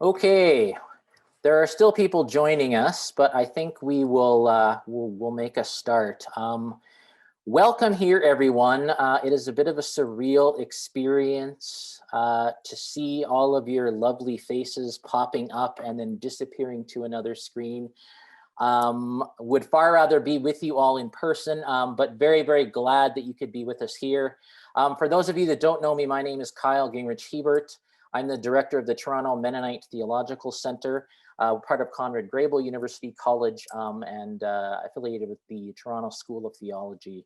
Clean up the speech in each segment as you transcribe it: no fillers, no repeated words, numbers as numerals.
Okay, there are still people joining us, but I think we will we'll make a start. Welcome here, everyone. It is a bit of a surreal experience to see all of your lovely faces popping up and then disappearing to another screen. Would far rather be with you all in person, but very, very glad that you could be with us here. For those of you that don't know me, my name is Kyle Gingrich-Hebert. I'm the director of the Toronto Mennonite Theological Center, part of Conrad Grebel University College, and affiliated with the Toronto School of Theology.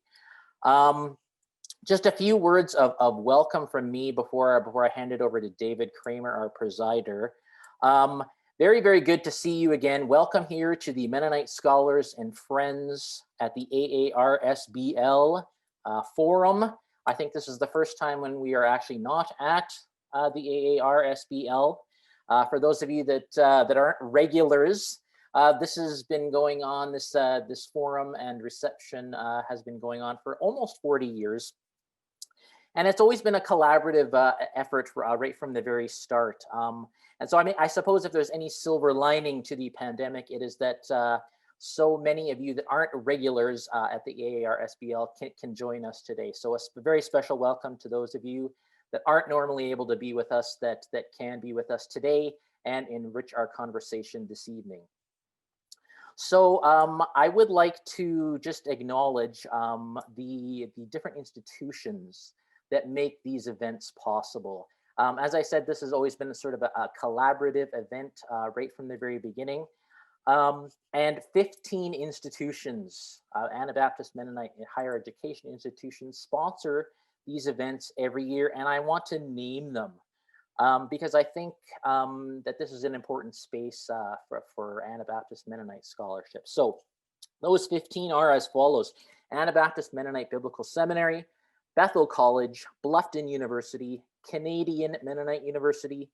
Just a few words of welcome from me before I hand it over to David Kramer, our presider. Very, very good to see you again. Welcome here to the Mennonite Scholars and Friends at the AAR SBL Forum. I think this is the first time when we are actually not at the AAR SBL. For those of you that aren't regulars, this has been going on, this forum and reception has been going on for almost 40 years. And it's always been a collaborative effort right from the very start. And so, I suppose if there's any silver lining to the pandemic, it is that so many of you that aren't regulars at the AAR SBL can join us today. So a very special welcome to those of you that aren't normally able to be with us that can be with us today and enrich our conversation this evening. So I would like to just acknowledge the different institutions that make these events possible. As I said, this has always been a sort of a collaborative event right from the very beginning. And 15 institutions, Anabaptist Mennonite higher education institutions, sponsor these events every year, and I want to name them because I think that this is an important space for Anabaptist Mennonite scholarship. So those 15 are as follows: Anabaptist Mennonite Biblical Seminary, Bethel College, Bluffton University, Canadian Mennonite University,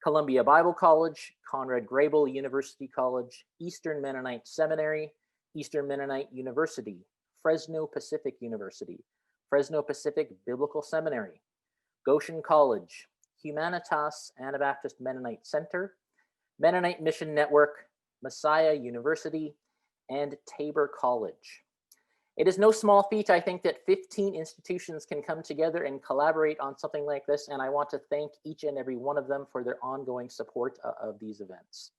Columbia Bible College, Conrad Grebel University College, Eastern Mennonite Seminary, Eastern Mennonite University, Fresno Pacific University, Fresno Pacific Biblical Seminary, Goshen College, Humanitas Anabaptist Mennonite Center, Mennonite Mission Network, Messiah University, and Tabor College. It is no small feat, I think, that 15 institutions can come together and collaborate on something like this, and I want to thank each and every one of them for their ongoing support of these events.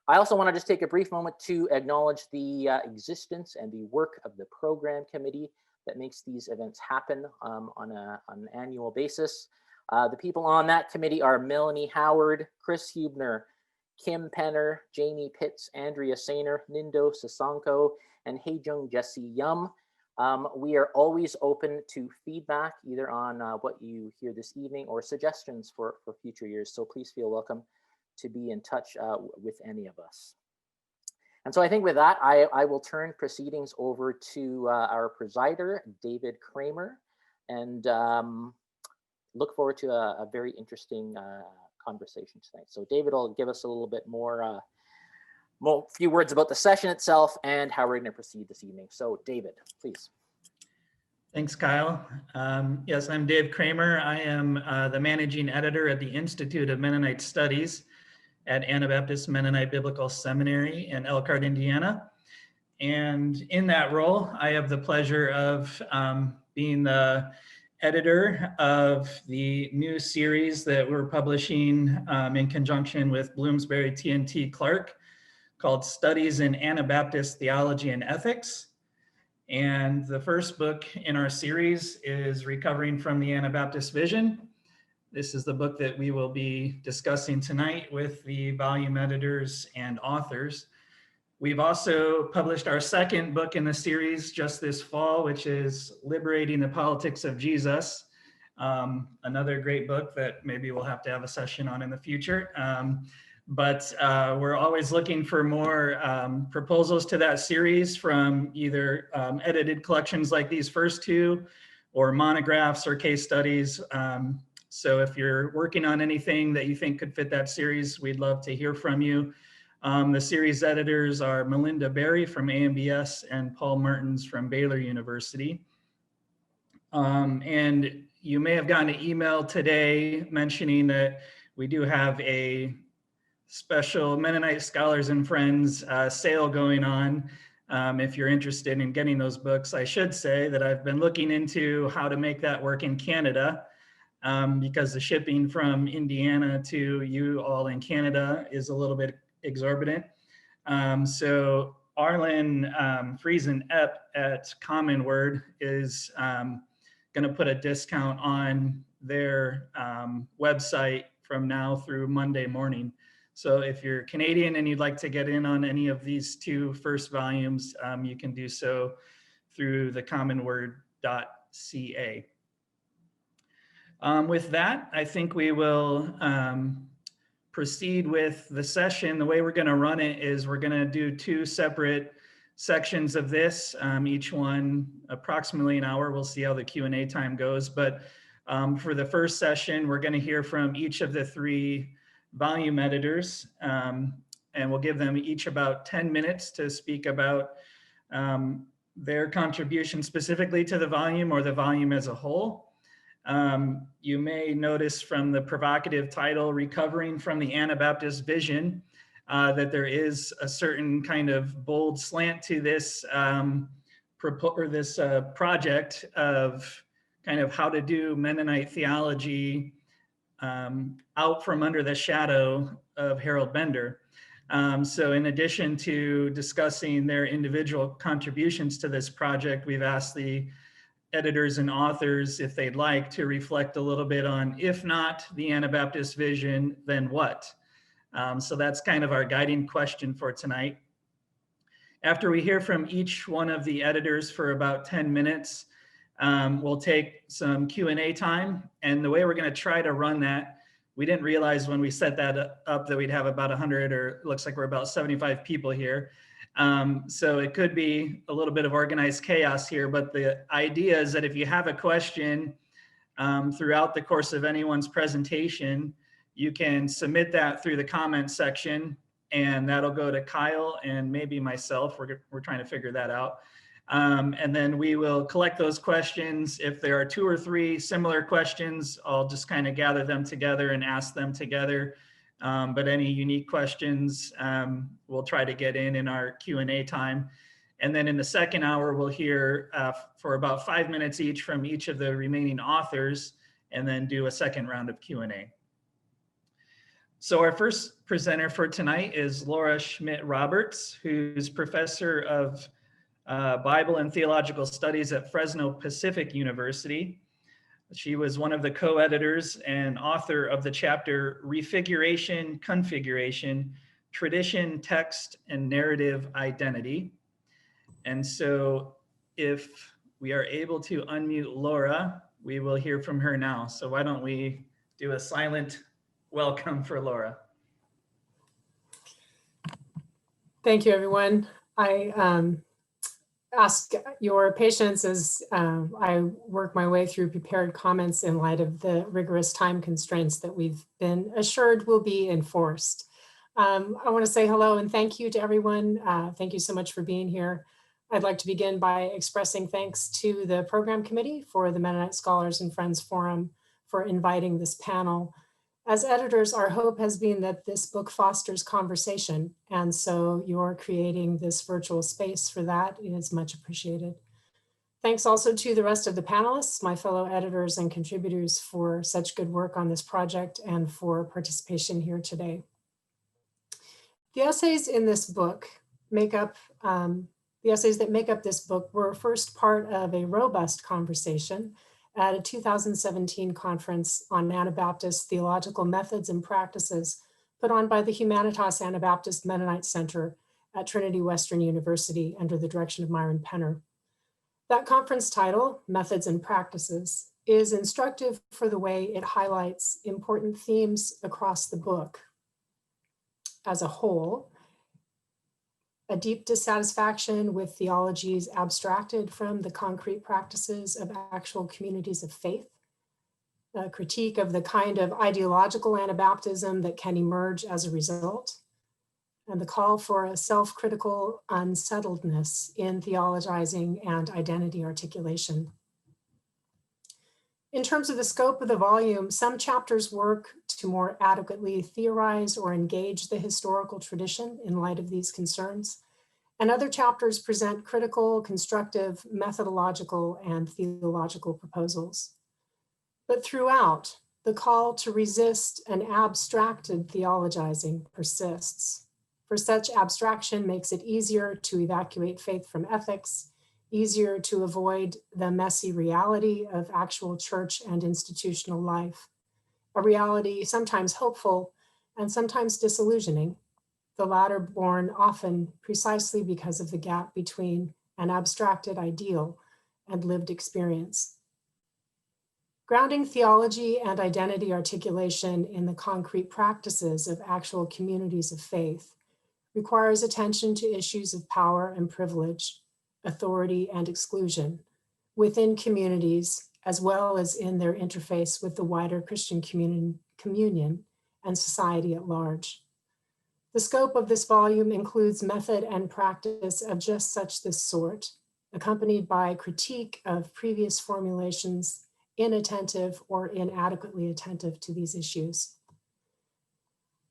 I also want to just take a brief moment to acknowledge the existence and the work of the program committee that makes these events happen on an annual basis. The people on that committee are Melanie Howard, Chris Hubner, Kim Penner, Jamie Pitts, Andrea Sainer, Nindo Sasanko, and Heijung Jesse Yum. We are always open to feedback, either on what you hear this evening or suggestions for future years. So please feel welcome to be in touch with any of us. And so I think with that, I will turn proceedings over to our presider, David Kramer, and look forward to a very interesting conversation tonight. So David will give us a little bit more, few words about the session itself and how we're going to proceed this evening. So David, please. Thanks, Kyle. Yes, I'm Dave Kramer. I am the managing editor at the Institute of Mennonite Studies at Anabaptist Mennonite Biblical Seminary in Elkhart, Indiana. And in that role, I have the pleasure of being the editor of the new series that we're publishing in conjunction with Bloomsbury T&T Clark called Studies in Anabaptist Theology and Ethics. And the first book in our series is Recovering from the Anabaptist Vision. This is the book that we will be discussing tonight with the volume editors and authors. We've also published our second book in the series just this fall, which is Liberating the Politics of Jesus. Another great book that maybe we'll have to have a session on in the future. But we're always looking for more proposals to that series from either edited collections like these first two, or monographs or case studies. So if you're working on anything that you think could fit that series, we'd love to hear from you. The series editors are Melinda Berry from AMBS and Paul Martens from Baylor University. And you may have gotten an email today mentioning that we do have a special Mennonite Scholars and Friends sale going on. If you're interested in getting those books, I should say that I've been looking into how to make that work in Canada, because the shipping from Indiana to you all in Canada is a little bit exorbitant. So Arlen Friesen Epp at Common Word is going to put a discount on their website from now through Monday morning. So if you're Canadian and you'd like to get in on any of these two first volumes, you can do so through thecommonword.ca. With that, I think we will proceed with the session. The way we're going to run it is we're going to do two separate sections of this, each one approximately an hour. We'll see how the Q&A time goes. But for the first session, we're going to hear from each of the three volume editors, and we'll give them each about 10 minutes to speak about their contribution specifically to the volume or the volume as a whole. You may notice from the provocative title, Recovering from the Anabaptist Vision, that there is a certain kind of bold slant to this, project of kind of how to do Mennonite theology out from under the shadow of Harold Bender. So in addition to discussing their individual contributions to this project, we've asked the editors and authors, if they'd like, to reflect a little bit on, if not the Anabaptist vision, then what? So that's kind of our guiding question for tonight. After we hear from each one of the editors for about 10 minutes, we'll take some Q&A time. And the way we're going to try to run that, we didn't realize when we set that up that we'd have about 100, or it looks like we're about 75 people here. So it could be a little bit of organized chaos here, but the idea is that if you have a question throughout the course of anyone's presentation, you can submit that through the comment section, and that'll go to Kyle and maybe myself. We're trying to figure that out. And then we will collect those questions. If there are 2 or 3 similar questions, I'll just kind of gather them together and ask them together. But any unique questions, we'll try to get in our Q&A time. And then in the second hour, we'll hear for about 5 minutes each from each of the remaining authors, and then do a second round of Q&A. So our first presenter for tonight is Laura Schmidt Roberts, who's professor of Bible and Theological Studies at Fresno Pacific University. She was one of the co-editors and author of the chapter Refiguration, Configuration, Tradition, Text, and Narrative Identity. And so if we are able to unmute Laura, we will hear from her now. So why don't we do a silent welcome for Laura. Thank you, everyone. I ask your patience as I work my way through prepared comments in light of the rigorous time constraints that we've been assured will be enforced. I want to say hello and thank you to everyone. Thank you so much for being here. I'd like to begin by expressing thanks to the program committee for the Mennonite Scholars and Friends Forum for inviting this panel. As editors, our hope has been that this book fosters conversation, and so your creating this virtual space for that is much appreciated. Thanks also to the rest of the panelists, my fellow editors and contributors, for such good work on this project and for participation here today. The essays in this book the essays that make up this book were first part of a robust conversation at a 2017 conference on Anabaptist theological methods and practices put on by the Humanitas Anabaptist Mennonite Center at Trinity Western University under the direction of Myron Penner. That conference title, Methods and Practices, is instructive for the way it highlights important themes across the book. As a whole, a deep dissatisfaction with theologies abstracted from the concrete practices of actual communities of faith, a critique of the kind of ideological Anabaptism that can emerge as a result, and the call for a self-critical unsettledness in theologizing and identity articulation. In terms of the scope of the volume, some chapters work to more adequately theorize or engage the historical tradition in light of these concerns, and other chapters present critical, constructive, methodological, and theological proposals. But throughout, the call to resist an abstracted theologizing persists. For such abstraction makes it easier to evacuate faith from ethics, easier to avoid the messy reality of actual church and institutional life, a reality sometimes hopeful and sometimes disillusioning, the latter born often precisely because of the gap between an abstracted ideal and lived experience. Grounding theology and identity articulation in the concrete practices of actual communities of faith requires attention to issues of power and privilege, authority and exclusion within communities, as well as in their interface with the wider Christian communion and society at large. The scope of this volume includes method and practice of just such this sort, accompanied by critique of previous formulations inattentive or inadequately attentive to these issues.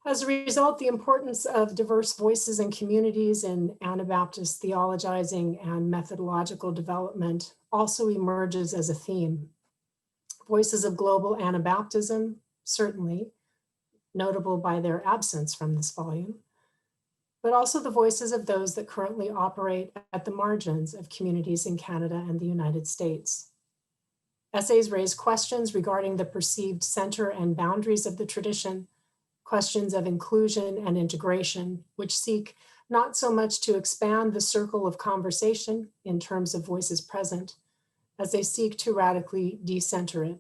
As a result, the importance of diverse voices and communities in Anabaptist theologizing and methodological development also emerges as a theme. Voices of global Anabaptism, certainly, notable by their absence from this volume, but also the voices of those that currently operate at the margins of communities in Canada and the United States. Essays raise questions regarding the perceived center and boundaries of the tradition, questions of inclusion and integration, which seek not so much to expand the circle of conversation in terms of voices present, as they seek to radically decenter it.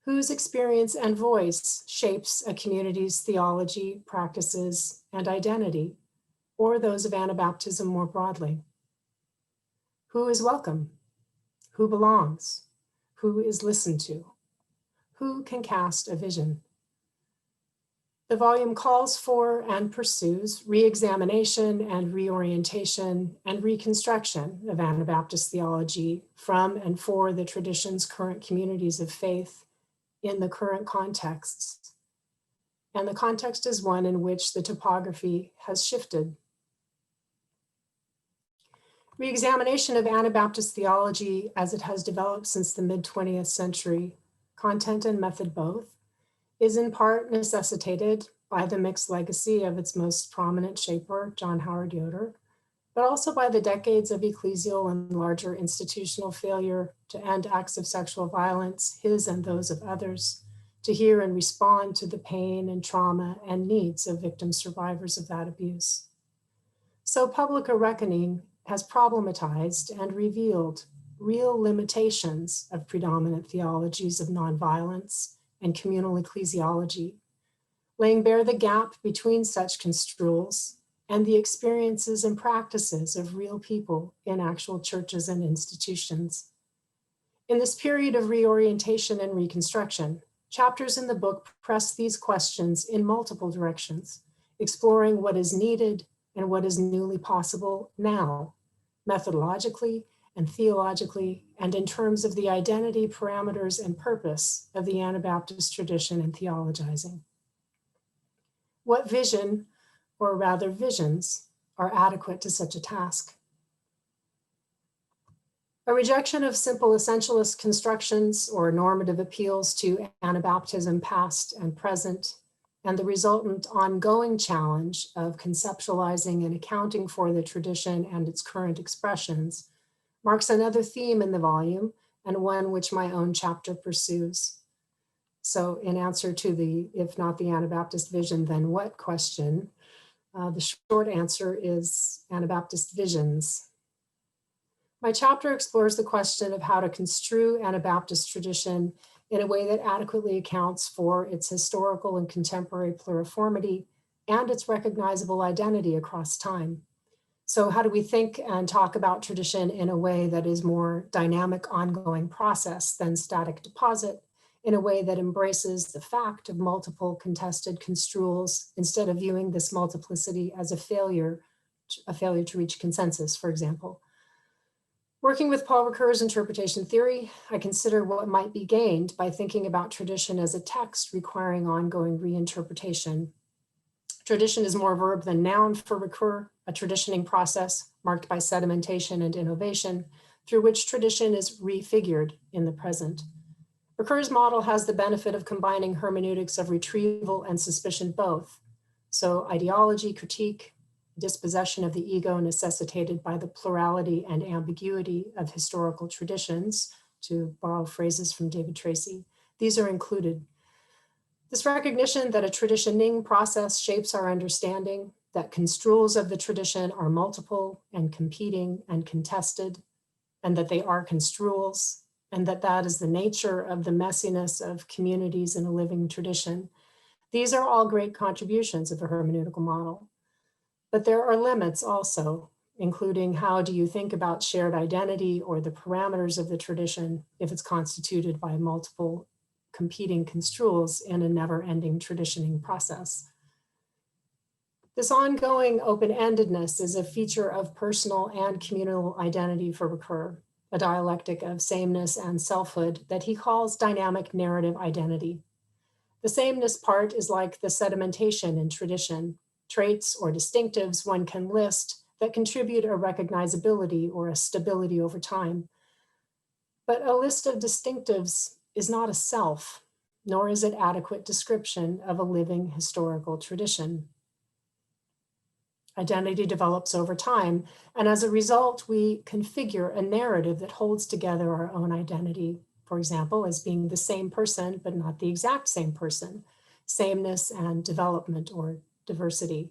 Whose experience and voice shapes a community's theology, practices, and identity, or those of Anabaptism more broadly? Who is welcome? Who belongs? Who is listened to? Who can cast a vision? The volume calls for and pursues re-examination and reorientation and reconstruction of Anabaptist theology from and for the tradition's current communities of faith in the current contexts. And the context is one in which the topography has shifted. Re-examination of Anabaptist theology as it has developed since the mid-20th century, content and method both, is in part necessitated by the mixed legacy of its most prominent shaper, John Howard Yoder, but also by the decades of ecclesial and larger institutional failure to end acts of sexual violence, his and those of others, to hear and respond to the pain and trauma and needs of victim survivors of that abuse. So public a reckoning has problematized and revealed real limitations of predominant theologies of nonviolence and communal ecclesiology, laying bare the gap between such construals and the experiences and practices of real people in actual churches and institutions. In this period of reorientation and reconstruction, chapters in the book press these questions in multiple directions, exploring what is needed and what is newly possible now, methodologically and theologically, and in terms of the identity, parameters, and purpose of the Anabaptist tradition and theologizing. What vision, or rather visions, are adequate to such a task? A rejection of simple essentialist constructions or normative appeals to Anabaptism past and present, and the resultant ongoing challenge of conceptualizing and accounting for the tradition and its current expressions marks another theme in the volume, and one which my own chapter pursues. So in answer to the, if not the Anabaptist vision, then what question, the short answer is Anabaptist visions. My chapter explores the question of how to construe Anabaptist tradition in a way that adequately accounts for its historical and contemporary pluriformity and its recognizable identity across time. So how do we think and talk about tradition in a way that is more dynamic, ongoing process than static deposit, in a way that embraces the fact of multiple contested construals instead of viewing this multiplicity as a failure to reach consensus, for example? Working with Paul Ricoeur's interpretation theory, I consider what might be gained by thinking about tradition as a text requiring ongoing reinterpretation. Tradition is more verb than noun for Ricoeur, a traditioning process marked by sedimentation and innovation, through which tradition is refigured in the present. Ricoeur's model has the benefit of combining hermeneutics of retrieval and suspicion both. So ideology, critique, dispossession of the ego necessitated by the plurality and ambiguity of historical traditions, to borrow phrases from David Tracy, these are included. This recognition that a traditioning process shapes our understanding, that construals of the tradition are multiple and competing and contested, and that they are construals, and that that is the nature of the messiness of communities in a living tradition. These are all great contributions of a hermeneutical model. But there are limits also, including how do you think about shared identity or the parameters of the tradition if it's constituted by multiple competing construals in a never-ending traditioning process. This ongoing open-endedness is a feature of personal and communal identity for Ricoeur, a dialectic of sameness and selfhood that he calls dynamic narrative identity. The sameness part is like the sedimentation in tradition, traits or distinctives one can list that contribute a recognizability or a stability over time. But a list of distinctives is not a self, nor is it adequate description of a living historical tradition. Identity develops over time, and as a result, we configure a narrative that holds together our own identity, for example, as being the same person, but not the exact same person, sameness and development or diversity.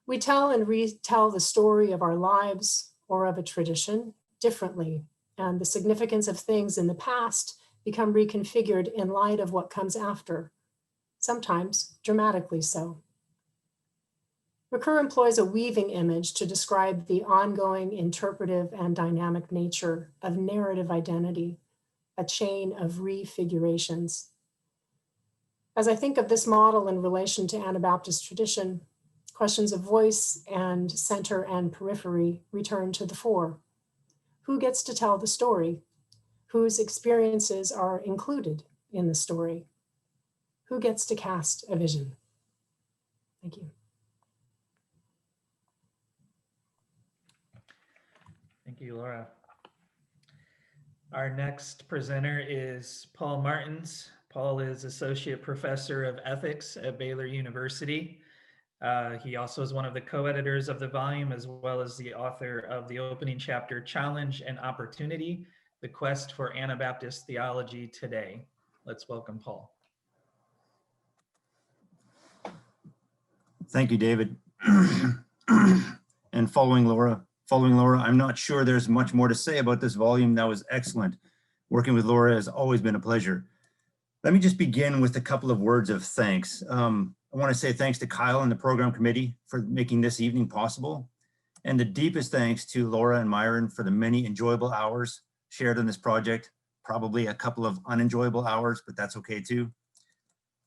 We tell and retell the story of our lives or of a tradition differently, and the significance of things in the past become reconfigured in light of what comes after, sometimes dramatically so. Ricoeur employs a weaving image to describe the ongoing interpretive and dynamic nature of narrative identity, a chain of refigurations. As I think of this model in relation to Anabaptist tradition, questions of voice and center and periphery return to the fore. Who gets to tell the story? Whose experiences are included in the story? Who gets to cast a vision? Thank you. Thank you, Laura. Our next presenter is Paul Martens. Paul is Associate Professor of Ethics at Baylor University. He also is one of the co-editors of the volume, as well as the author of the opening chapter, Challenge and Opportunity, The Quest for Anabaptist Theology Today. Let's welcome Paul. Thank you, David. And following Laura, I'm not sure there's much more to say about this volume. That was excellent. Working with Laura has always been a pleasure. Let me just begin with a couple of words of thanks. I want to say thanks to Kyle and the program committee for making this evening possible. And the deepest thanks to Laura and Myron for the many enjoyable hours shared on this project, probably a couple of unenjoyable hours, but that's okay too.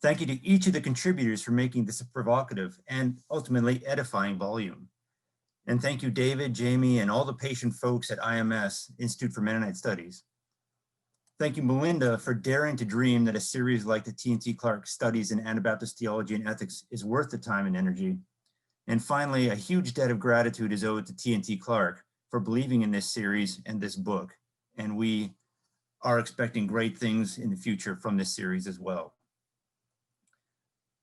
Thank you to each of the contributors for making this a provocative and ultimately edifying volume. And thank you, David, Jamie, and all the patient folks at IMS, Institute for Mennonite Studies. Thank you, Melinda, for daring to dream that a series like the T&T Clark Studies in Anabaptist Theology and Ethics is worth the time and energy. And finally, a huge debt of gratitude is owed to T&T Clark for believing in this series and this book. And we are expecting great things in the future from this series as well.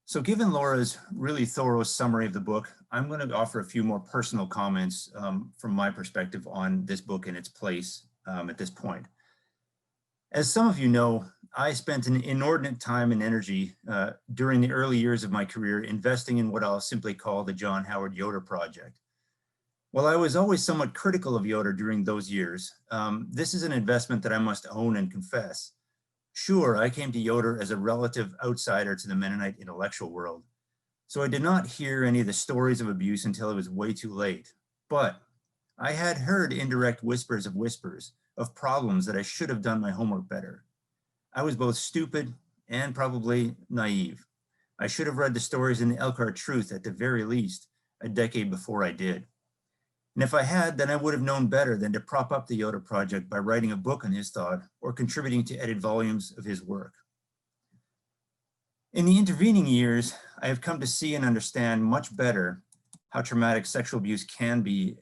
So given Laura's really thorough summary of the book, I'm going to offer a few more personal comments from my perspective on this book and its place at this point. As some of you know, I spent an inordinate time and energy during the early years of my career investing in what I'll simply call the John Howard Yoder Project. While I was always somewhat critical of Yoder during those years, this is an investment that I must own and confess. Sure, I came to Yoder as a relative outsider to the Mennonite intellectual world, so I did not hear any of the stories of abuse until it was way too late. But I had heard indirect whispers of problems that I should have done my homework better. I was both stupid and probably naive. I should have read the stories in the Elkhart Truth at the very least a decade before I did. And if I had, then I would have known better than to prop up the Yoder project by writing a book on his thought or contributing to edit volumes of his work. In the intervening years, I have come to see and understand much better how traumatic sexual abuse can be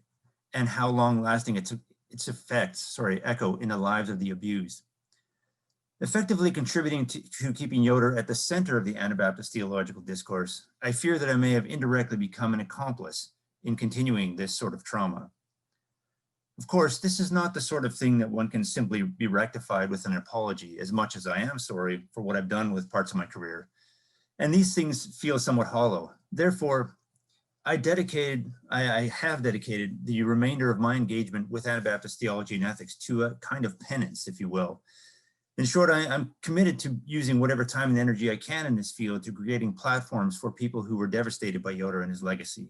and how long-lasting its effects, echo in the lives of the abused. Effectively contributing to keeping Yoder at the center of the Anabaptist theological discourse, I fear that I may have indirectly become an accomplice in continuing this sort of trauma. Of course, this is not the sort of thing that one can simply be rectified with an apology, as much as I am sorry for what I've done with parts of my career. And these things feel somewhat hollow. Therefore, I have dedicated the remainder of my engagement with Anabaptist theology and ethics to a kind of penance, if you will. In short, I'm committed to using whatever time and energy I can in this field to creating platforms for people who were devastated by Yoder and his legacy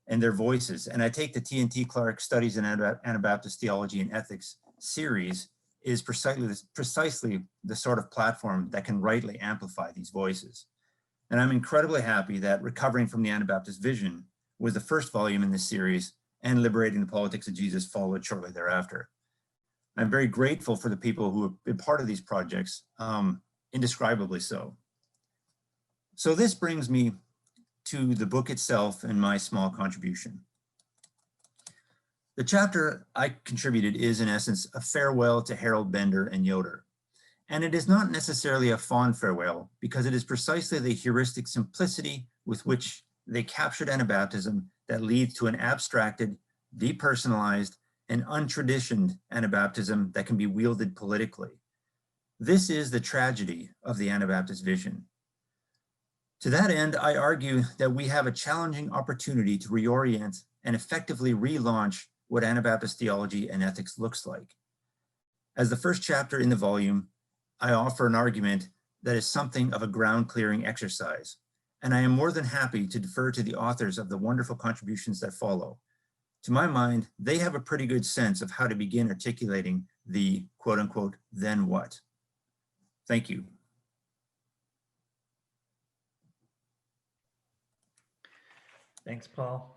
and their voices. And I take the T&T Clark Studies in Anabaptist Theology and Ethics series is precisely the sort of platform that can rightly amplify these voices. And I'm incredibly happy that Recovering from the Anabaptist Vision was the first volume in this series, and Liberating the Politics of Jesus followed shortly thereafter. I'm very grateful for the people who have been part of these projects, indescribably so. So this brings me to the book itself and my small contribution. The chapter I contributed is, in essence, a farewell to Harold Bender and Yoder. And it is not necessarily a fond farewell, because it is precisely the heuristic simplicity with which they captured Anabaptism that leads to an abstracted, depersonalized, and untraditioned Anabaptism that can be wielded politically. This is the tragedy of the Anabaptist vision. To that end, I argue that we have a challenging opportunity to reorient and effectively relaunch what Anabaptist theology and ethics looks like. As the first chapter in the volume, I offer an argument that is something of a ground-clearing exercise, and I am more than happy to defer to the authors of the wonderful contributions that follow. To my mind, they have a pretty good sense of how to begin articulating the quote-unquote, then what. Thank you. Thanks, Paul.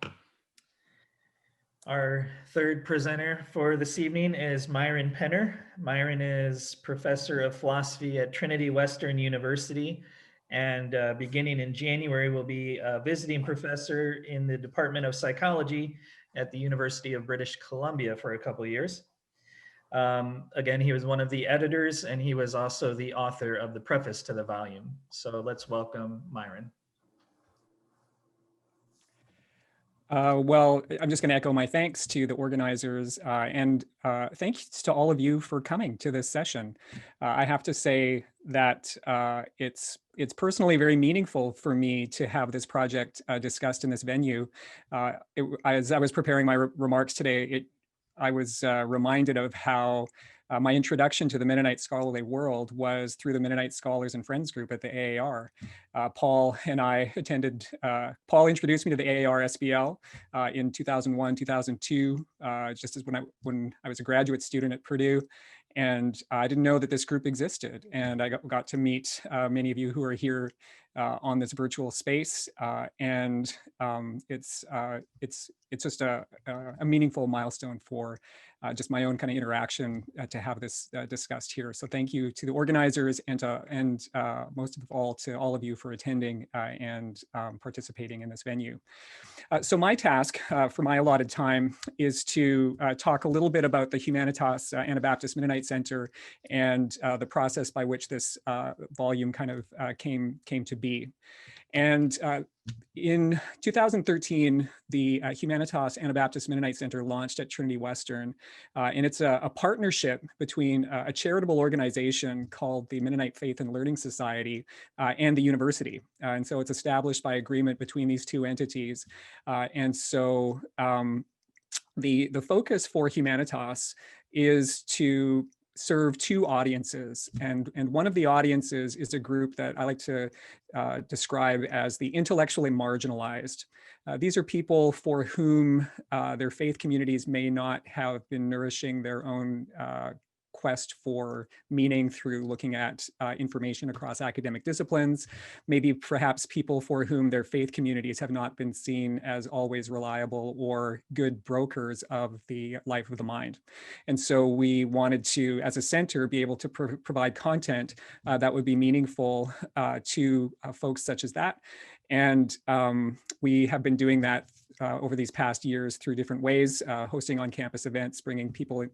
Our third presenter for this evening is Myron Penner. Myron is professor of philosophy at Trinity Western University, and beginning in January will be a visiting professor in the Department of Psychology at the University of British Columbia for a couple of years. Again, he was one of the editors, and he was also the author of the preface to the volume. So let's welcome Myron. Well, I'm just going to echo my thanks to the organizers and thanks to all of you for coming to this session. I have to say that it's personally very meaningful for me to have this project discussed in this venue. As I was preparing my remarks today, I was reminded of how my introduction to the Mennonite scholarly world was through the Mennonite Scholars and Friends group at the AAR. Paul and I attended, Paul introduced me to the AAR SBL in 2001, 2002, just as when I was a graduate student at Purdue. And I didn't know that this group existed. And I got to meet many of you who are here on this virtual space. And it's just a meaningful milestone for just my own kind of interaction to have this discussed here. So thank you to the organizers and most of all to all of you for attending and participating in this venue. So my task for my allotted time is to talk a little bit about the Humanitas Anabaptist Mennonite Center and the process by which this volume kind of came to be. And in 2013, the Humanitas Anabaptist Mennonite Center launched at Trinity Western, and it's a partnership between a charitable organization called the Mennonite Faith and Learning Society and the university. And so it's established by agreement between these two entities. And so the focus for Humanitas is to serve two audiences, and one of the audiences is a group that I like to describe as the intellectually marginalized. These are people for whom their faith communities may not have been nourishing their own quest for meaning through looking at information across academic disciplines, maybe perhaps people for whom their faith communities have not been seen as always reliable or good brokers of the life of the mind. And so we wanted to, as a center, be able to provide content that would be meaningful to folks such as that. And we have been doing that over these past years through different ways, hosting on-campus events, bringing people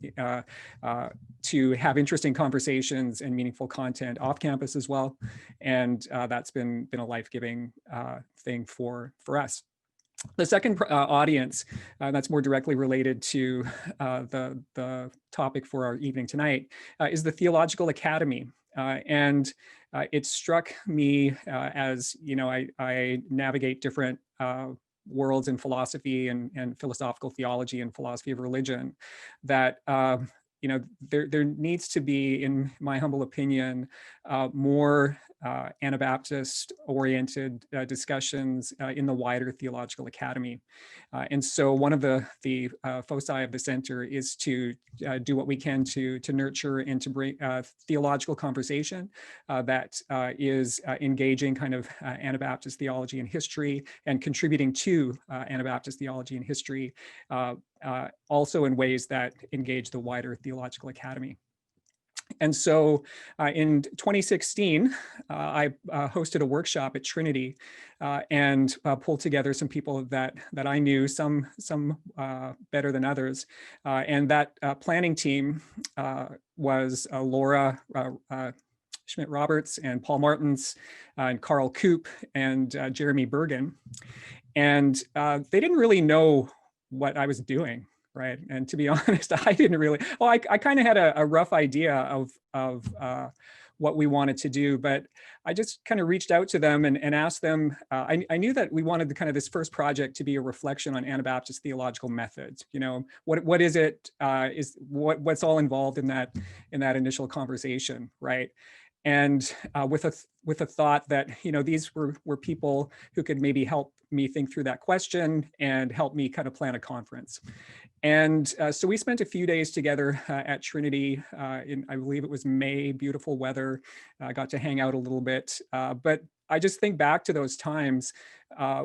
to have interesting conversations and meaningful content off campus as well. And that's been a life-giving thing for us. The second audience that's more directly related to the topic for our evening tonight is the Theological Academy. And it struck me as, you know, I navigate different worlds in philosophy and philosophical theology and philosophy of religion, that you know, there needs to be, in my humble opinion, more Anabaptist oriented discussions in the wider Theological Academy. And so one of the foci of the center is to do what we can to nurture and to bring theological conversation that is engaging kind of Anabaptist theology and history and contributing to Anabaptist theology and history, also in ways that engage the wider Theological Academy. And so in 2016, I hosted a workshop at Trinity and pulled together some people that I knew, some better than others. And that planning team was Laura Schmidt Roberts and Paul Martens and Karl Koop and Jeremy Bergen. And they didn't really know what I was doing. Right. And to be honest, I didn't really, well, I kind of had a rough idea of what we wanted to do, but I just kind of reached out to them and asked them, I knew that we wanted kind of this first project to be a reflection on Anabaptist theological methods. You know, what is it, what's all involved in that initial conversation, right? And with a thought that, you know, these were people who could maybe help me think through that question and help me kind of plan a conference. And so we spent a few days together at Trinity in, I believe it was May, beautiful weather. I got to hang out a little bit, but I just think back to those times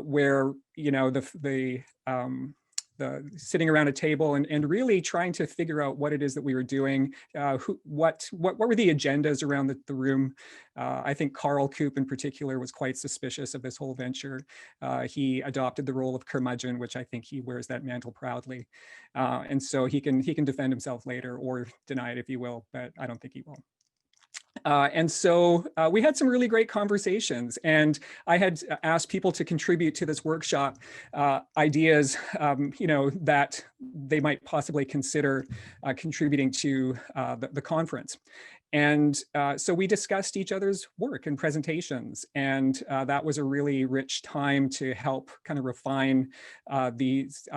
where, you know, the sitting around a table and really trying to figure out what it is that we were doing, what were the agendas around the room. I think Karl Koop in particular was quite suspicious of this whole venture. He adopted the role of curmudgeon, which I think he wears that mantle proudly. And so he can defend himself later or deny it if he will, but I don't think he will. And so we had some really great conversations, and I had asked people to contribute to this workshop ideas, you know, that they might possibly consider contributing to the conference. And so we discussed each other's work and presentations, and that was a really rich time to help kind of refine these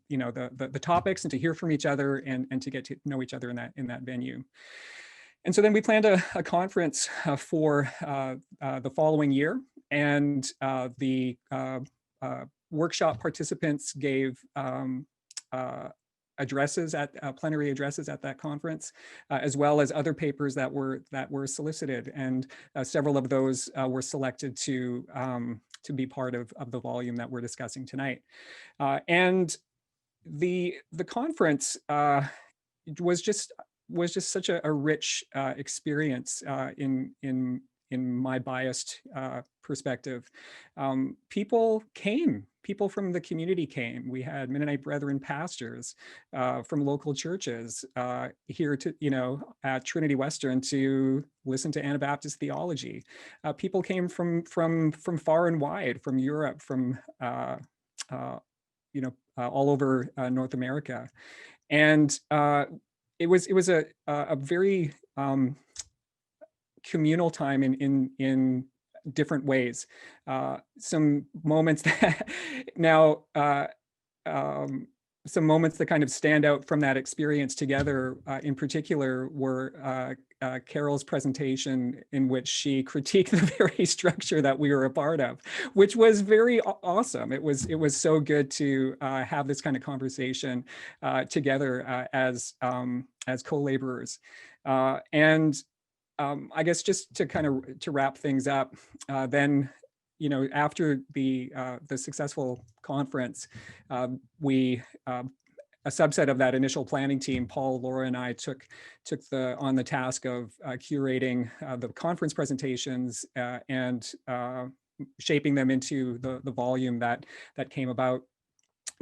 you know, the topics and to hear from each other and to get to know each other in that venue. And so then we planned a conference for the following year, and the workshop participants gave addresses at plenary addresses at that conference, as well as other papers that were solicited, and several of those were selected to be part of the volume that we're discussing tonight. And the conference was just such a rich experience in my biased perspective. People from the community came. We had Mennonite brethren pastors from local churches here to, you know, at Trinity Western to listen to Anabaptist theology. People came from far and wide, from Europe, from you know, all over North America, and it was a very communal time in different ways. Some moments that now some moments that kind of stand out from that experience together, in particular, were Carol's presentation, in which she critiqued the very structure that we were a part of, which was very awesome. It was so good to have this kind of conversation together as co-laborers. And I guess just to kind of to wrap things up, then, after the successful conference, we a subset of that initial planning team, Paul, Laura, and I took on the task of curating the conference presentations and shaping them into the volume that came about.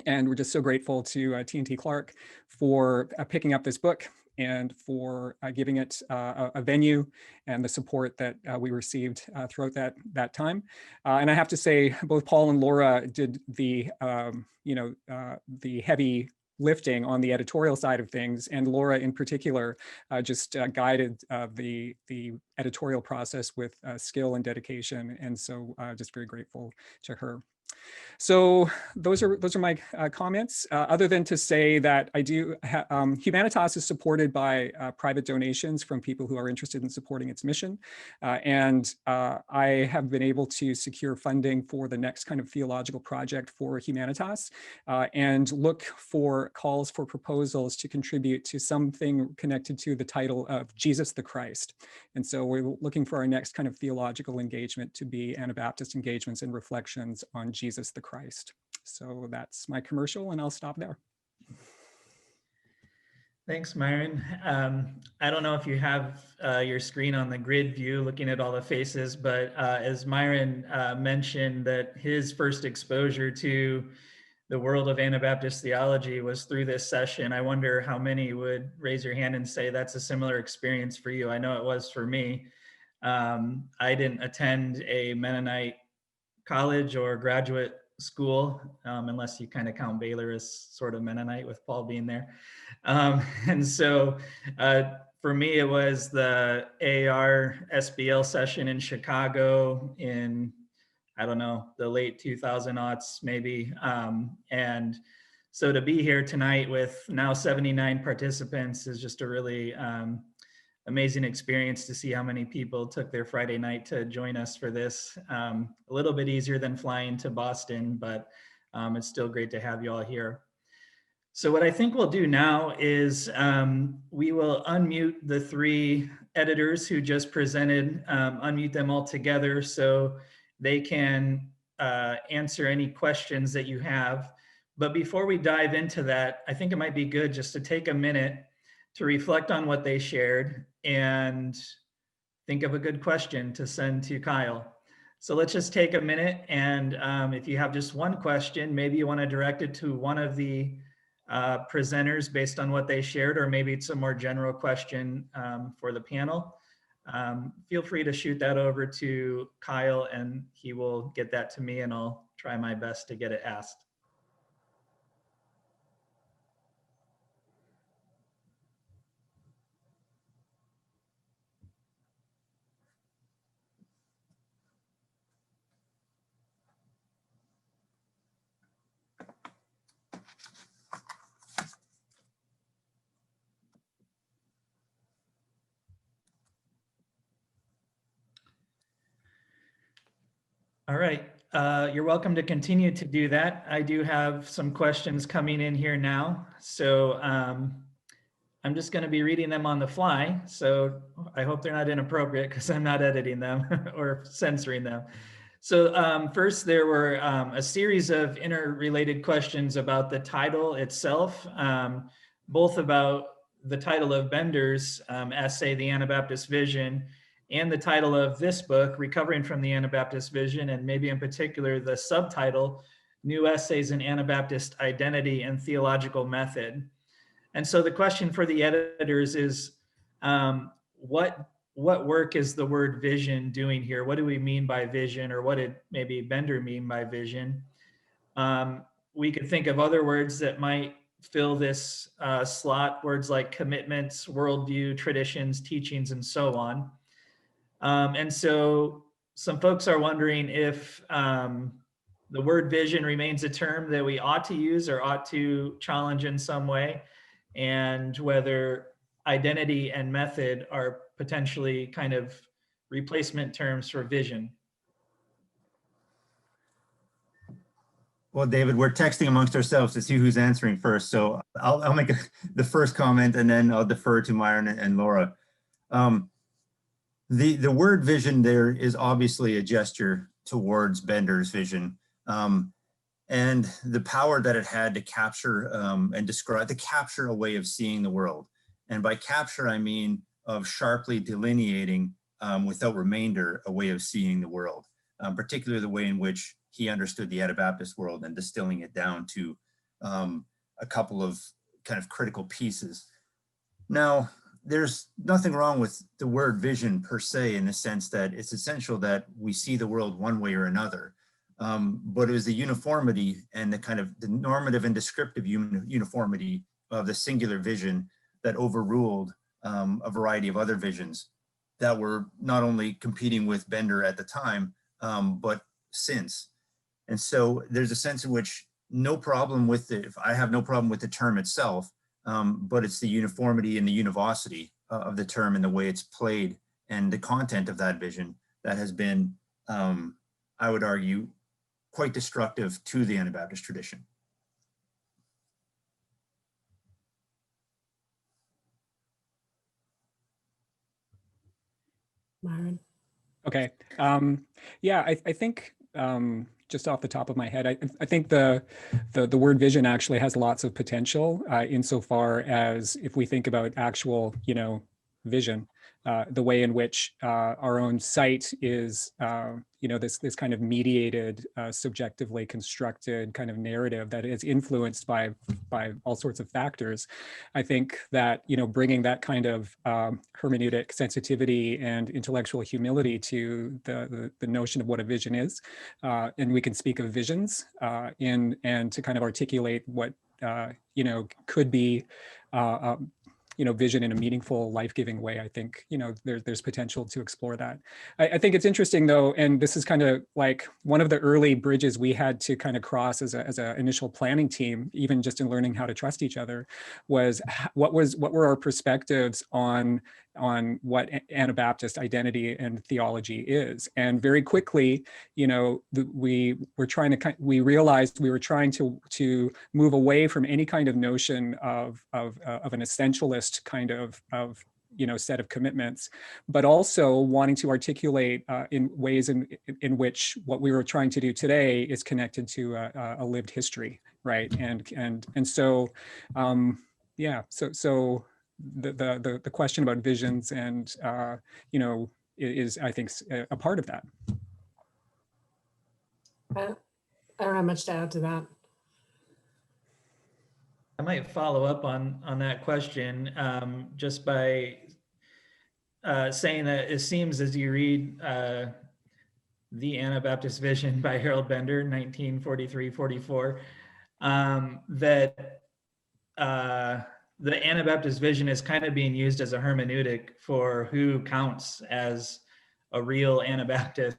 And we're just so grateful to T&T Clark for picking up this book and for giving it a venue and the support that we received throughout that time. And I have to say, both Paul and Laura did the heavy lifting on the editorial side of things, and Laura in particular just guided the editorial process with skill and dedication. And so just very grateful to her. So those are my comments, other than to say that I do Humanitas is supported by private donations from people who are interested in supporting its mission. And I have been able to secure funding for the next kind of theological project for Humanitas, and look for calls for proposals to contribute to something connected to the title of Jesus the Christ. And so we're looking for our next kind of theological engagement to be Anabaptist engagements and reflections on Jesus the Christ. So that's my commercial, and I'll stop there. Thanks, Myron. I don't know if you have your screen on the grid view looking at all the faces, but as Myron mentioned that his first exposure to the world of Anabaptist theology was through this session, I wonder how many would raise your hand and say that's a similar experience for you. I know it was for me. I didn't attend a Mennonite college or graduate school, unless you kind of count Baylor as sort of Mennonite with Paul being there. And so for me, it was the AAR SBL session in Chicago in, I don't know, the late 2000s maybe. And so to be here tonight with now 79 participants is just a really amazing experience to see how many people took their Friday night to join us for this. A little bit easier than flying to Boston, but it's still great to have you all here. So what I think we'll do now is we will unmute the three editors who just presented, unmute them all together so they can answer any questions that you have. But before we dive into that, I think it might be good just to take a minute to reflect on what they shared and think of a good question to send to Kyle. So let's just take a minute, and if you have just one question, maybe you want to direct it to one of the presenters based on what they shared, or maybe it's a more general question for the panel. Feel free to shoot that over to Kyle and he will get that to me, and I'll try my best to get it asked. All right, you're welcome to continue to do that. I do have some questions coming in here now. So I'm just gonna be reading them on the fly. So I hope they're not inappropriate because I'm not editing them or censoring them. So first there were a series of interrelated questions about the title itself, both about the title of Bender's essay, The Anabaptist Vision, and the title of this book, Recovering from the Anabaptist Vision, and maybe in particular the subtitle, New Essays in Anabaptist Identity and Theological Method. And so the question for the editors is, what work is the word vision doing here? What do we mean by vision, or what did maybe Bender mean by vision? We could think of other words that might fill this slot, words like commitments, worldview, traditions, teachings, and so on. And so some folks are wondering if the word vision remains a term that we ought to use or ought to challenge in some way, and whether identity and method are potentially kind of replacement terms for vision. Well, David, we're texting amongst ourselves to see who's answering first. So I'll make the first comment, and then I'll defer to Myron and Laura. The word vision there is obviously a gesture towards Bender's vision, and the power that it had to capture and describe, to capture a way of seeing the world. And by capture, I mean of sharply delineating without remainder a way of seeing the world, particularly the way in which he understood the Anabaptist world and distilling it down to a couple of kind of critical pieces. Now, there's nothing wrong with the word vision per se, in the sense that it's essential that we see the world one way or another. But it was the uniformity and the kind of the normative and descriptive uniformity of the singular vision that overruled a variety of other visions that were not only competing with Bender at the time, but since. And so there's a sense in which no problem with it. I have no problem with the term itself, but it's the uniformity and the univocity of the term and the way it's played and the content of that vision that has been, I would argue, quite destructive to the Anabaptist tradition. Myron. Okay. Yeah, I think just off the top of my head, I think the word vision actually has lots of potential insofar as if we think about actual, vision, the way in which our own sight is, this kind of mediated, subjectively constructed kind of narrative that is influenced by all sorts of factors. I think that, bringing that kind of hermeneutic sensitivity and intellectual humility to the notion of what a vision is, and we can speak of visions and to kind of articulate what, could be vision in a meaningful, life-giving way. I think, there's potential to explore that. I think it's interesting though, and this is kind of like one of the early bridges we had to kind of cross as an initial planning team, even just in learning how to trust each other, was what were our perspectives on what Anabaptist identity and theology is. And very quickly, we realized we were trying to move away from any kind of notion of an essentialist kind of set of commitments, but also wanting to articulate in ways in which what we were trying to do today is connected to a lived history, right? And so, so the question about visions and is, I think, a part of that. I don't have much to add to that. I might follow up on that question just by saying that it seems as you read The Anabaptist Vision by Harold Bender, 1943-44, that the Anabaptist vision is kind of being used as a hermeneutic for who counts as a real Anabaptist.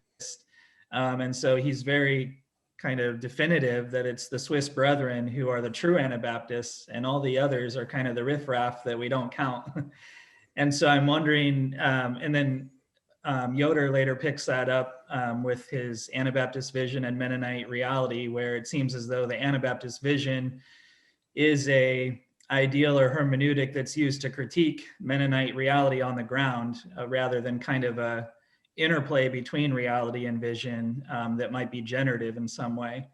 And so he's very kind of definitive that it's the Swiss brethren who are the true Anabaptists, and all the others are kind of the riffraff that we don't count. And so I'm wondering, and then Yoder later picks that up with his Anabaptist Vision and Mennonite reality, where it seems as though the Anabaptist vision is a ideal or hermeneutic that's used to critique Mennonite reality on the ground, rather than kind of a interplay between reality and vision that might be generative in some way.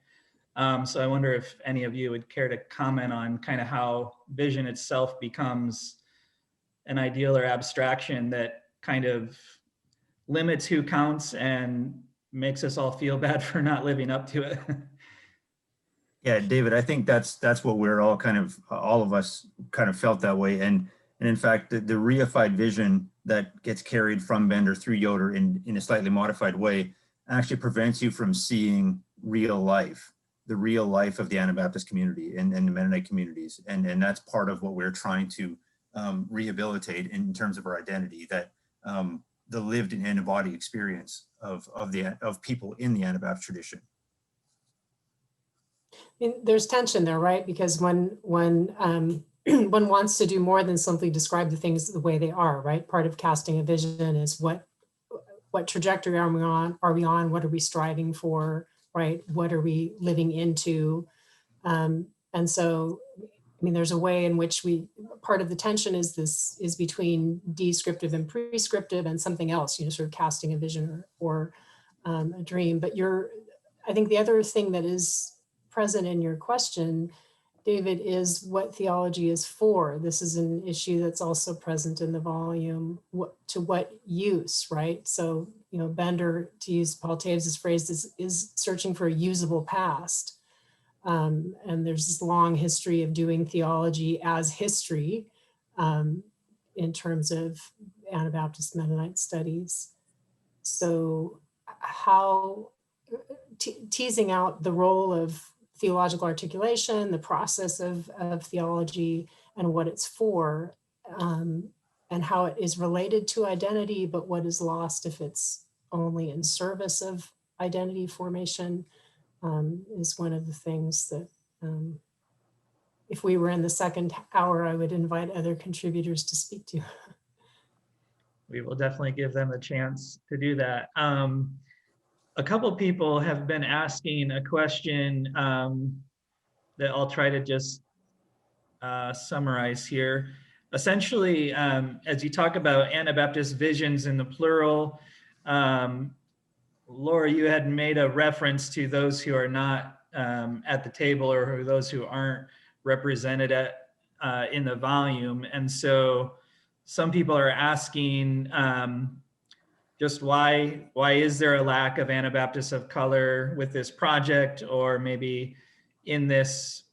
So I wonder if any of you would care to comment on kind of how vision itself becomes an ideal or abstraction that kind of limits who counts and makes us all feel bad for not living up to it. Yeah, David, I think that's what we're all all of us kind of felt that way. And in fact, the reified vision that gets carried from Bender through Yoder in a slightly modified way actually prevents you from seeing real life, the real life of the Anabaptist community and the Mennonite communities. And that's part of what we're trying to rehabilitate in terms of our identity, that the lived and embodied experience of people in the Anabaptist tradition. mean, there's tension there, right? Because when one wants to do more than simply describe the things the way they are, right? Part of casting a vision is what trajectory are we on? What are we striving for, right? What are we living into? And so, I mean, there's a way in which part of the tension is between descriptive and prescriptive and something else, you know, sort of casting a vision or a dream. But I think the other thing that is present in your question, David, is what theology is for. This is an issue that's also present in the volume. To what use, right? So, you know, Bender, to use Paul Taves' phrase, is searching for a usable past. And there's this long history of doing theology as history in terms of Anabaptist Mennonite studies. So how teasing out the role of theological articulation, the process of theology and what it's for, and how it is related to identity, but what is lost if it's only in service of identity formation, is one of the things that if we were in the second hour, I would invite other contributors to speak to. We will definitely give them a chance to do that. A couple people have been asking a question that I'll try to just summarize here. Essentially, as you talk about Anabaptist visions in the plural, Laura, you had made a reference to those who are not at the table or those who aren't represented in the volume. And so some people are asking just why is there a lack of Anabaptists of color with this project, or maybe in this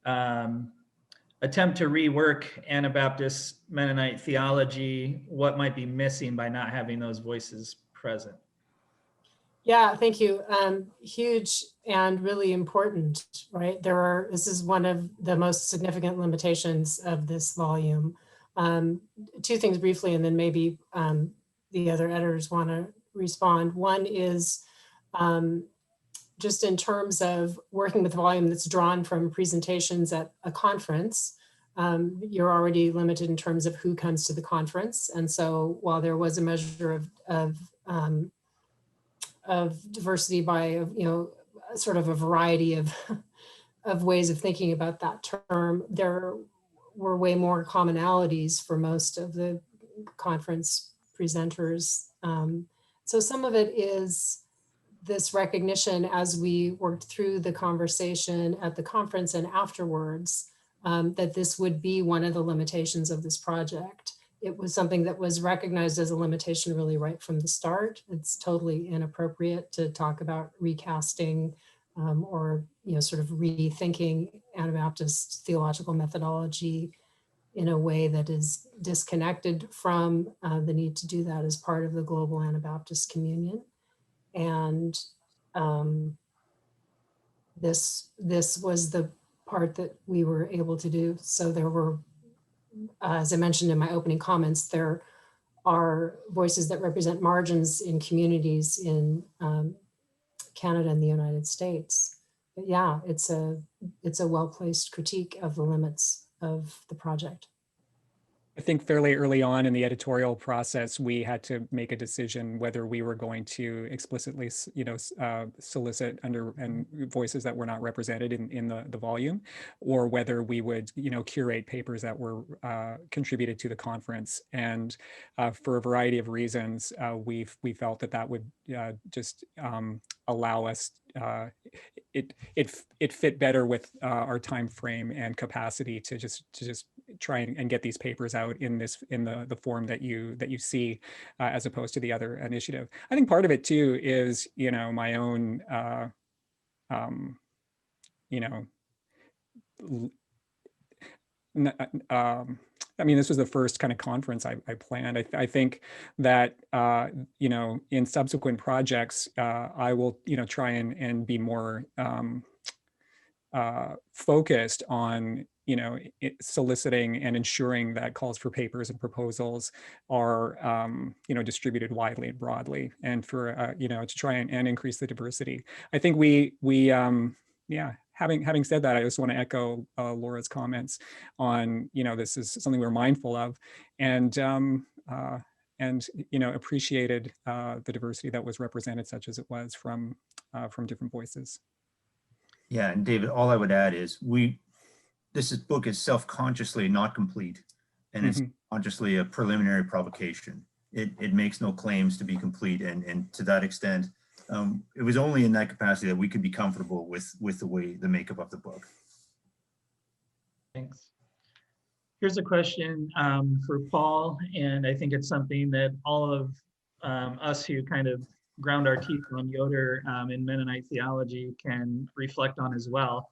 attempt to rework Anabaptist Mennonite theology, what might be missing by not having those voices present? Yeah, thank you. Huge and really important, right? This is one of the most significant limitations of this volume. Two things briefly, and then maybe the other editors want to respond. One is just in terms of working with a volume that's drawn from presentations at a conference, you're already limited in terms of who comes to the conference. And so while there was a measure of diversity by, you know, sort of a variety of ways of thinking about that term, there were way more commonalities for most of the conference presenters. So some of it is this recognition as we worked through the conversation at the conference and afterwards, that this would be one of the limitations of this project. It was something that was recognized as a limitation really right from the start. It's totally inappropriate to talk about recasting or, you know, sort of rethinking Anabaptist theological methodology in a way that is disconnected from the need to do that as part of the global Anabaptist communion. And this was the part that we were able to do. So there were, as I mentioned in my opening comments, there are voices that represent margins in communities in Canada and the United States. But yeah, it's a well-placed critique of the limits of the project. I think fairly early on in the editorial process, we had to make a decision whether we were going to explicitly, you know, solicit and voices that were not represented in the volume, or whether we would, you know, curate papers that were contributed to the conference. And for a variety of reasons, we felt that would just allow us. It fit better with our time frame and capacity to just try and get these papers out in the form that you see, as opposed to the other initiative. I think part of it too is, you know, my own you know, I mean, this was the first kind of conference I planned. I think that, you know, in subsequent projects, I will, you know, try and be more focused on, you know, soliciting and ensuring that calls for papers and proposals are, you know, distributed widely and broadly, and for, you know, to try and increase the diversity. I think we yeah, having said that, I just want to echo Laura's comments on, this is something we're mindful of, and appreciated the diversity that was represented, such as it was from different voices. Yeah, and David, all I would add is this book is self-consciously not complete, and it's consciously a preliminary provocation. It makes no claims to be complete, and to that extent, it was only in that capacity that we could be comfortable with the makeup of the book. Thanks. Here's a question for Paul, and I think it's something that all of us who kind of ground our teeth on Yoder in Mennonite theology can reflect on as well.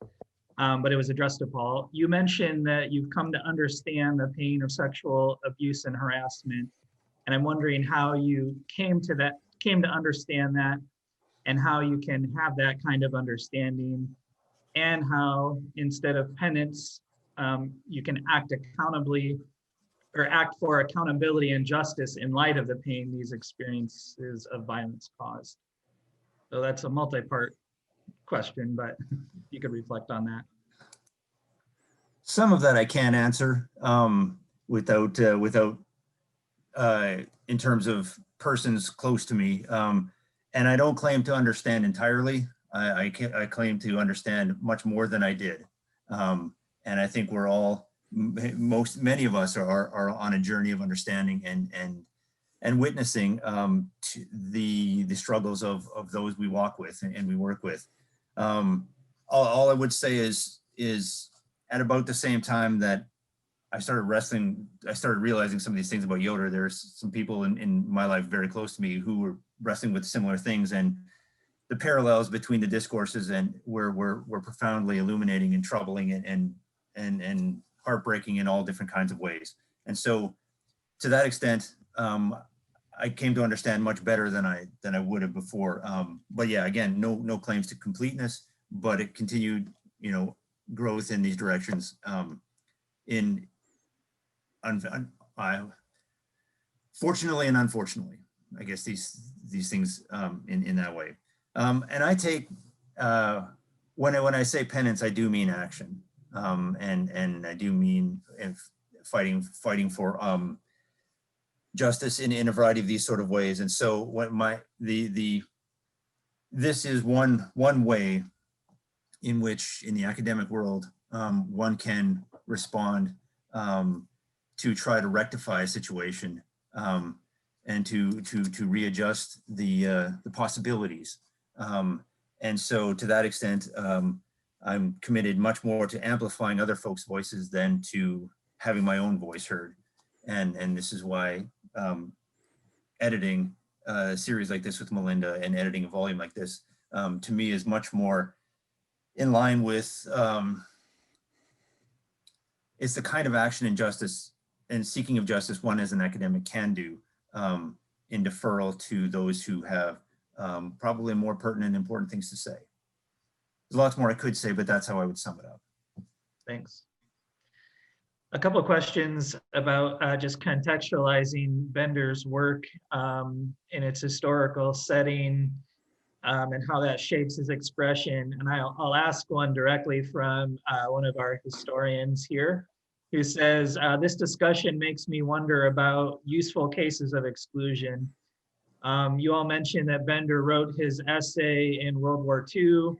But it was addressed to Paul. You mentioned that you've come to understand the pain of sexual abuse and harassment, and I'm wondering how you came to understand that, and how you can have that kind of understanding, and how instead of penance, you can act for accountability and justice in light of the pain these experiences of violence caused. So that's a multi-part question, but you could reflect on that. Some of that I can't answer without in terms of persons close to me. And I don't claim to understand entirely. I claim to understand much more than I did. And I think we're all, many of us are on a journey of understanding and witnessing to the struggles of those we walk with and we work with. All I would say is at about the same time that I started realizing some of these things about Yoder. There's some people in my life very close to me who were wrestling with similar things, and the parallels between the discourses and were profoundly illuminating and troubling and heartbreaking in all different kinds of ways. And so to that extent, I came to understand much better than I would have before. But yeah, again, no claims to completeness, but it continued, growth in these directions. Fortunately and unfortunately, I guess these things in that way. And I take when I say penance, I do mean action, and I do mean fighting for justice in a variety of these sort of ways. And so what this is one way in which in the academic world one can respond to try to rectify a situation and to readjust the possibilities. And so to that extent, I'm committed much more to amplifying other folks' voices than to having my own voice heard. And this is why editing a series like this with Melinda and editing a volume like this, to me is much more in line with, it's the kind of action and justice and seeking of justice one as an academic can do in deferral to those who have probably more pertinent, important things to say. There's lots more I could say, but that's how I would sum it up. Thanks. A couple of questions about just contextualizing Bender's work in its historical setting and how that shapes his expression. And I'll ask one directly from one of our historians here, who says, this discussion makes me wonder about useful cases of exclusion. You all mentioned that Bender wrote his essay in World War II.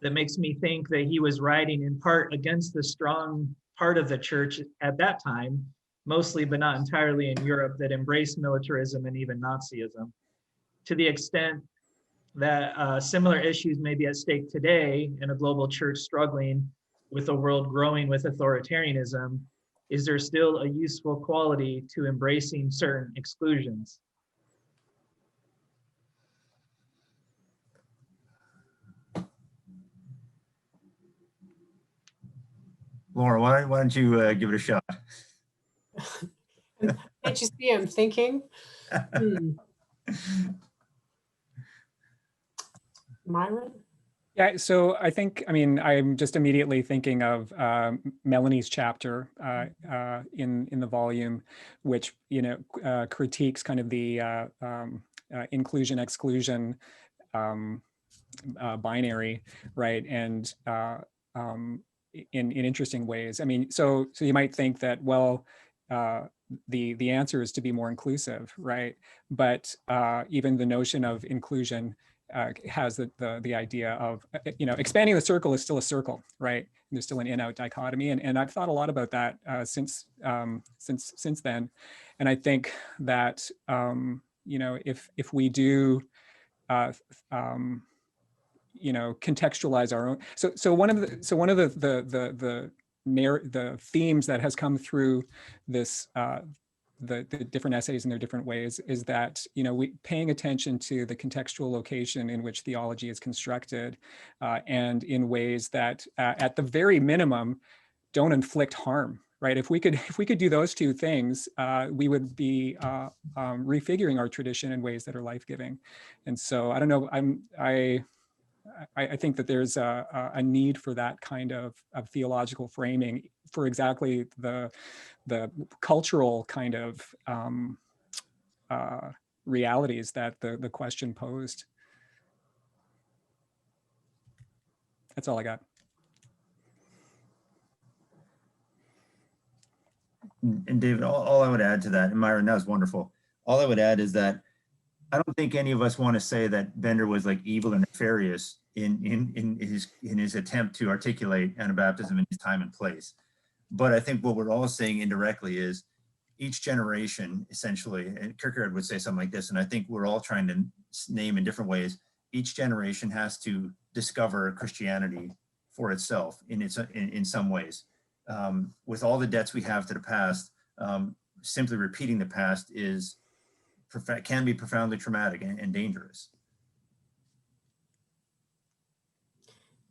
That makes me think that he was writing in part against the strong part of the church at that time, mostly but not entirely in Europe, that embraced militarism and even Nazism. To the extent that similar issues may be at stake today in a global church struggling with a world growing with authoritarianism, is there still a useful quality to embracing certain exclusions? Laura, why don't you give it a shot? Can't you see I'm thinking? Myron? Yeah, so I'm just immediately thinking of Melanie's chapter in the volume, which critiques kind of the inclusion exclusion binary, right? And in interesting ways. I mean, so you might think that, well, the answer is to be more inclusive, right? But even the notion of inclusion has the idea of, expanding the circle is still a circle, right? And there's still an in-out dichotomy, and I've thought a lot about that since then, and I think that if we do contextualize our own. So one of the themes that has come through this the different essays in their different ways is that we paying attention to the contextual location in which theology is constructed, and in ways that at the very minimum don't inflict harm. Right. If we could do those two things, we would be refiguring our tradition in ways that are life-giving. And so I don't know. I think that there's a need for that kind of theological framing for exactly the cultural kind of realities that the question posed. That's all I got. And David, all I would add to that, and Myron, that was wonderful. All I would add is that I don't think any of us want to say that Bender was like evil and nefarious in his attempt to articulate Anabaptism in his time and place. But I think what we're all saying indirectly is each generation, essentially, and Kierkegaard would say something like this, and I think we're all trying to name in different ways, each generation has to discover Christianity for itself in some ways. With all the debts we have to the past, simply repeating the past can be profoundly traumatic and dangerous.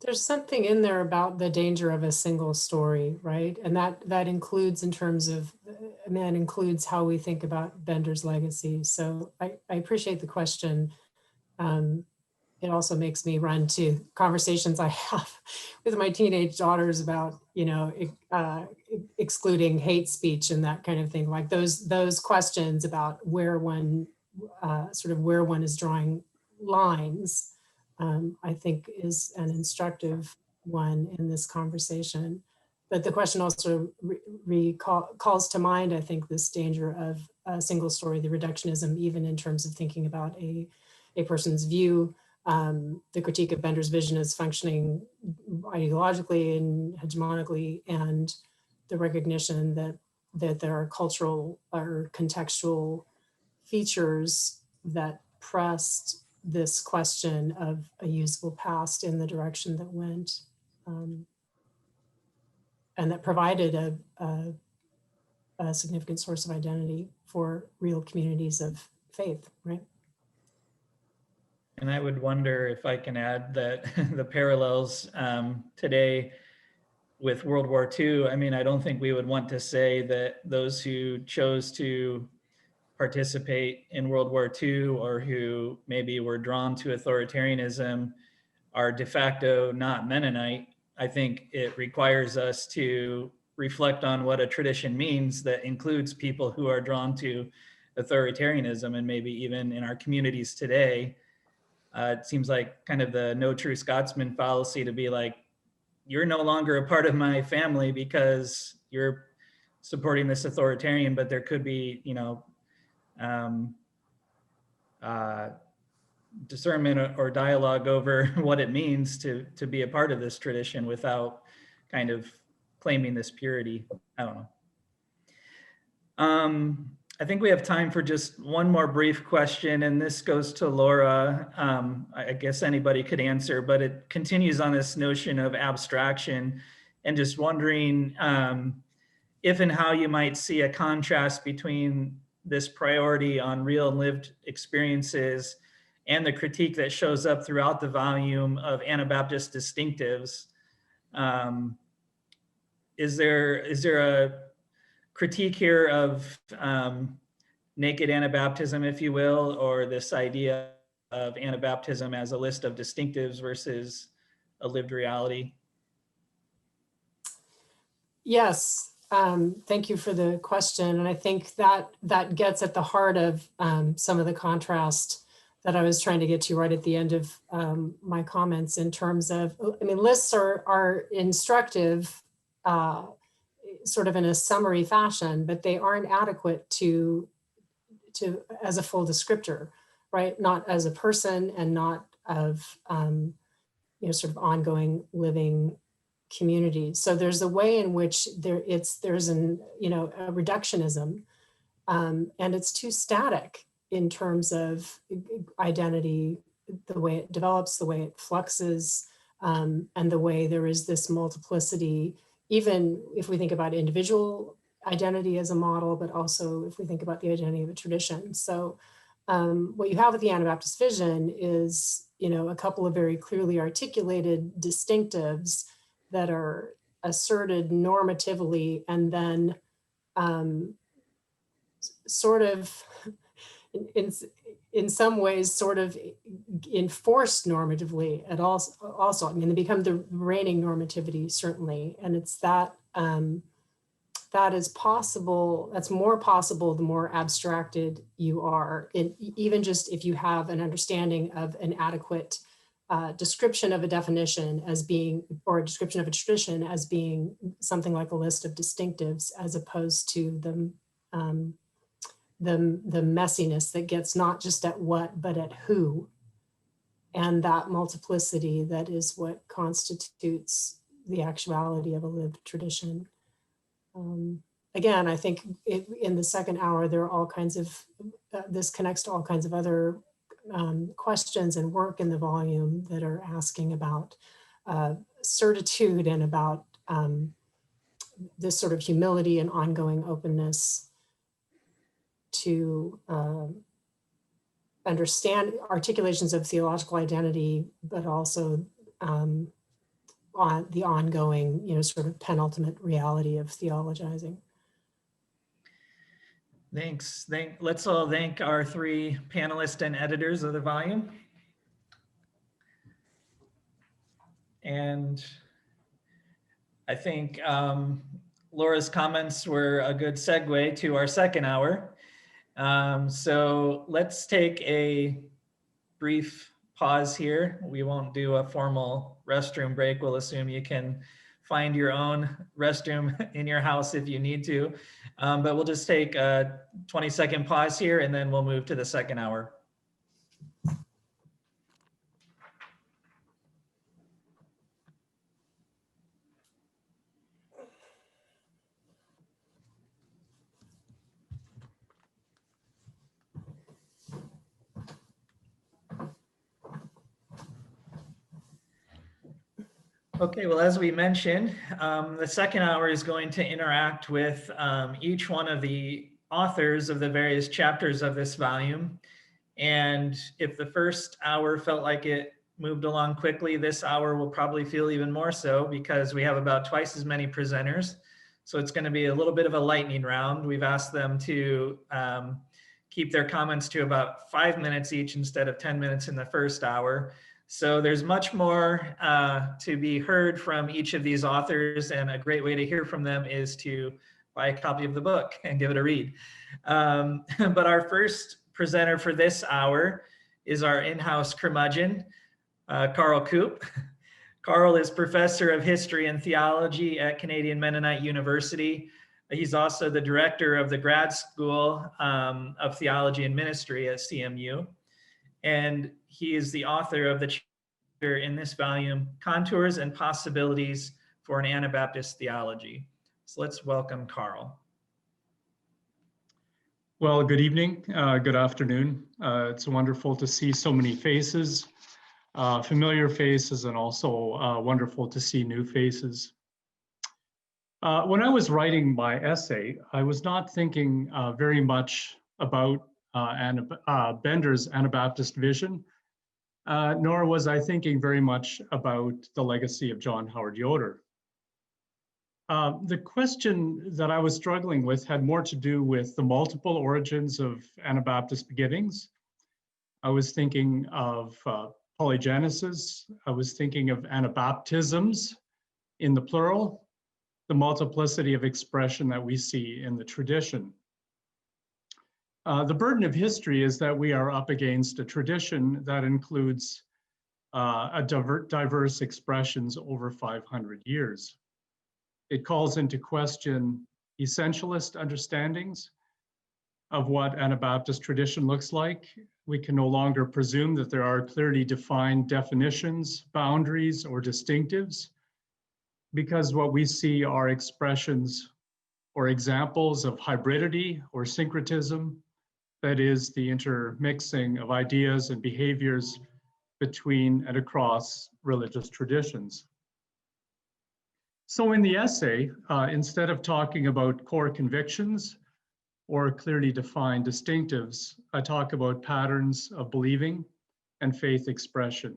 There's something in there about the danger of a single story, right? And that includes in terms of, and that includes how we think about Bender's legacy. So I appreciate the question. It also makes me run to conversations I have with my teenage daughters about, excluding hate speech and that kind of thing. Like those questions about where one is drawing lines, I think is an instructive one in this conversation. But the question also calls to mind, I think, this danger of a single story, the reductionism, even in terms of thinking about a person's view. The critique of Bender's vision as functioning ideologically and hegemonically, and the recognition that there are cultural or contextual features that pressed this question of a usable past in the direction that went, and that provided a significant source of identity for real communities of faith, right? And I would wonder if I can add that the parallels today with World War II, I mean, I don't think we would want to say that those who chose to participate in World War II or who maybe were drawn to authoritarianism are de facto not Mennonite. I think it requires us to reflect on what a tradition means that includes people who are drawn to authoritarianism, and maybe even in our communities today. It seems like kind of the no true Scotsman fallacy to be like, you're no longer a part of my family because you're supporting this authoritarian, but there could be, discernment or dialogue over what it means to be a part of this tradition without kind of claiming this purity. I don't know. I think we have time for just one more brief question, and this goes to Laura. I guess anybody could answer, but it continues on this notion of abstraction, and just wondering if and how you might see a contrast between this priority on real and lived experiences and the critique that shows up throughout the volume of Anabaptist distinctives. Is there a critique here of naked Anabaptism, if you will, or this idea of Anabaptism as a list of distinctives versus a lived reality? Yes, thank you for the question. And I think that gets at the heart of some of the contrast that I was trying to get to right at the end of my comments in terms of, I mean, lists are instructive sort of in a summary fashion, but they aren't adequate to as a full descriptor, right? Not as a person and not of, sort of ongoing living communities. So there's a way in which there's a reductionism, and it's too static in terms of identity, the way it develops, the way it fluxes, and the way there is this multiplicity, even if we think about individual identity as a model, but also if we think about the identity of a tradition. So what you have with the Anabaptist Vision is, a couple of very clearly articulated distinctives that are asserted normatively and then sort of in some ways sort of enforced normatively at also. I mean, they become the reigning normativity, certainly. And it's that that is possible, that's more possible the more abstracted you are. Even just if you have an understanding of an adequate description of a definition as being, or a description of a tradition as being something like a list of distinctives, as opposed to the messiness that gets not just at what, but at who. And that multiplicity that is what constitutes the actuality of a lived tradition. Again, I think in the second hour, there are all kinds of, this connects to all kinds of other questions and work in the volume that are asking about certitude and about this sort of humility and ongoing openness to understand articulations of theological identity, but also on the ongoing, sort of penultimate reality of theologizing. Thanks. Let's all thank our three panelists and editors of the volume. And I think Laura's comments were a good segue to our second hour. So let's take a brief pause here. We won't do a formal restroom break. We'll assume you can find your own restroom in your house if you need to. But we'll just take a 20-second pause here and then we'll move to the second hour. Okay, well, as we mentioned, the second hour is going to interact with each one of the authors of the various chapters of this volume. And if the first hour felt like it moved along quickly, this hour will probably feel even more so because we have about twice as many presenters. So it's going to be a little bit of a lightning round. We've asked them to keep their comments to about 5 minutes each instead of 10 minutes in the first hour. So there's much more to be heard from each of these authors, and a great way to hear from them is to buy a copy of the book and give it a read. But our first presenter for this hour is our in-house curmudgeon, Karl Koop. Karl is professor of history and theology at Canadian Mennonite University. He's also the director of the grad school of theology and ministry at CMU. And he is the author of the chapter in this volume, Contours and Possibilities for an Anabaptist Theology. So let's welcome Karl. Well, good evening, good afternoon. It's wonderful to see so many faces, familiar faces, and also wonderful to see new faces. When I was writing my essay, I was not thinking very much about Bender's Anabaptist Vision, nor was I thinking very much about the legacy of John Howard Yoder. The question that I was struggling with had more to do with the multiple origins of Anabaptist beginnings. I was thinking of polygenesis. I was thinking of Anabaptisms in the plural, the multiplicity of expression that we see in the tradition. The burden of history is that we are up against a tradition that includes diverse expressions over 500 years. It calls into question essentialist understandings of what Anabaptist tradition looks like. We can no longer presume that there are clearly defined definitions, boundaries, or distinctives, because what we see are expressions or examples of hybridity or syncretism, that is, the intermixing of ideas and behaviors between and across religious traditions. So in the essay, instead of talking about core convictions or clearly defined distinctives, I talk about patterns of believing and faith expression.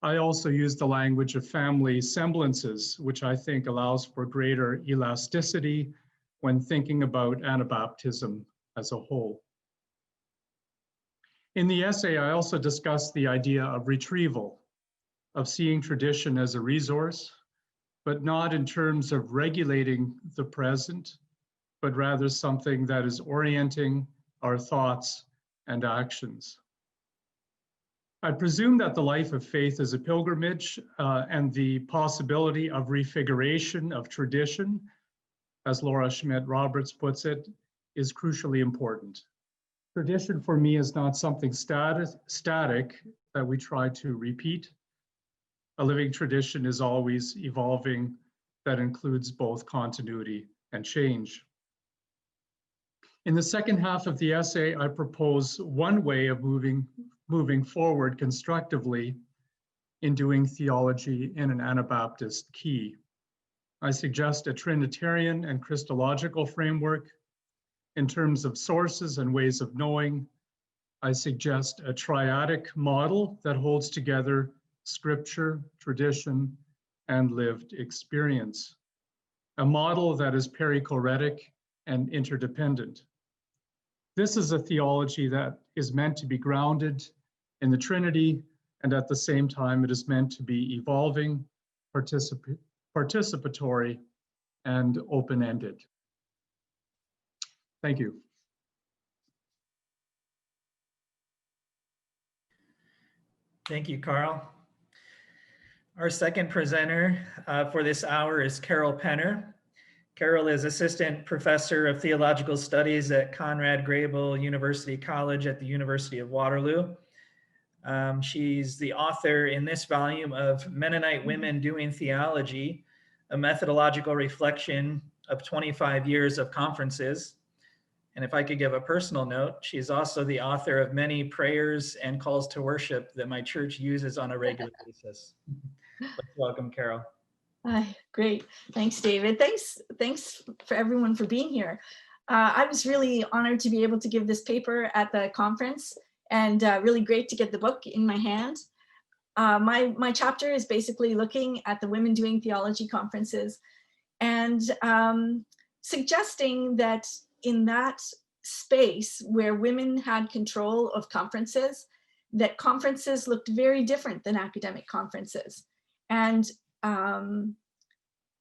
I also use the language of family semblances, which I think allows for greater elasticity when thinking about Anabaptism as a whole. In the essay, I also discuss the idea of retrieval, of seeing tradition as a resource, but not in terms of regulating the present, but rather something that is orienting our thoughts and actions. I presume that the life of faith is a pilgrimage, and the possibility of refiguration of tradition, as Laura Schmidt-Roberts puts it, is crucially important. Tradition for me is not something static that we try to repeat. A living tradition is always evolving, that includes both continuity and change. In the second half of the essay, I propose one way of moving forward constructively in doing theology in an Anabaptist key. I suggest a Trinitarian and Christological framework. In terms of sources and ways of knowing, I suggest a triadic model that holds together scripture, tradition, and lived experience. A model that is perichoretic and interdependent. This is a theology that is meant to be grounded in the Trinity, and at the same time, it is meant to be evolving, participatory, and open-ended. Thank you. Thank you, Karl. Our second presenter for this hour is Karl Penner. Karl is Assistant Professor of Theological Studies at Conrad Grebel University College at the University of Waterloo. She's the author in this volume of Mennonite Women Doing Theology, a methodological reflection of 25 years of conferences. And if I could give a personal note, she's also the author of many prayers and calls to worship that my church uses on a regular basis. Let's welcome Karl. Hi, great. Thanks, David. Thanks for everyone for being here. I was really honored to be able to give this paper at the conference, and really great to get the book in my hand. My chapter is basically looking at the Women Doing Theology conferences and suggesting that in that space where women had control of conferences, that conferences looked very different than academic conferences. And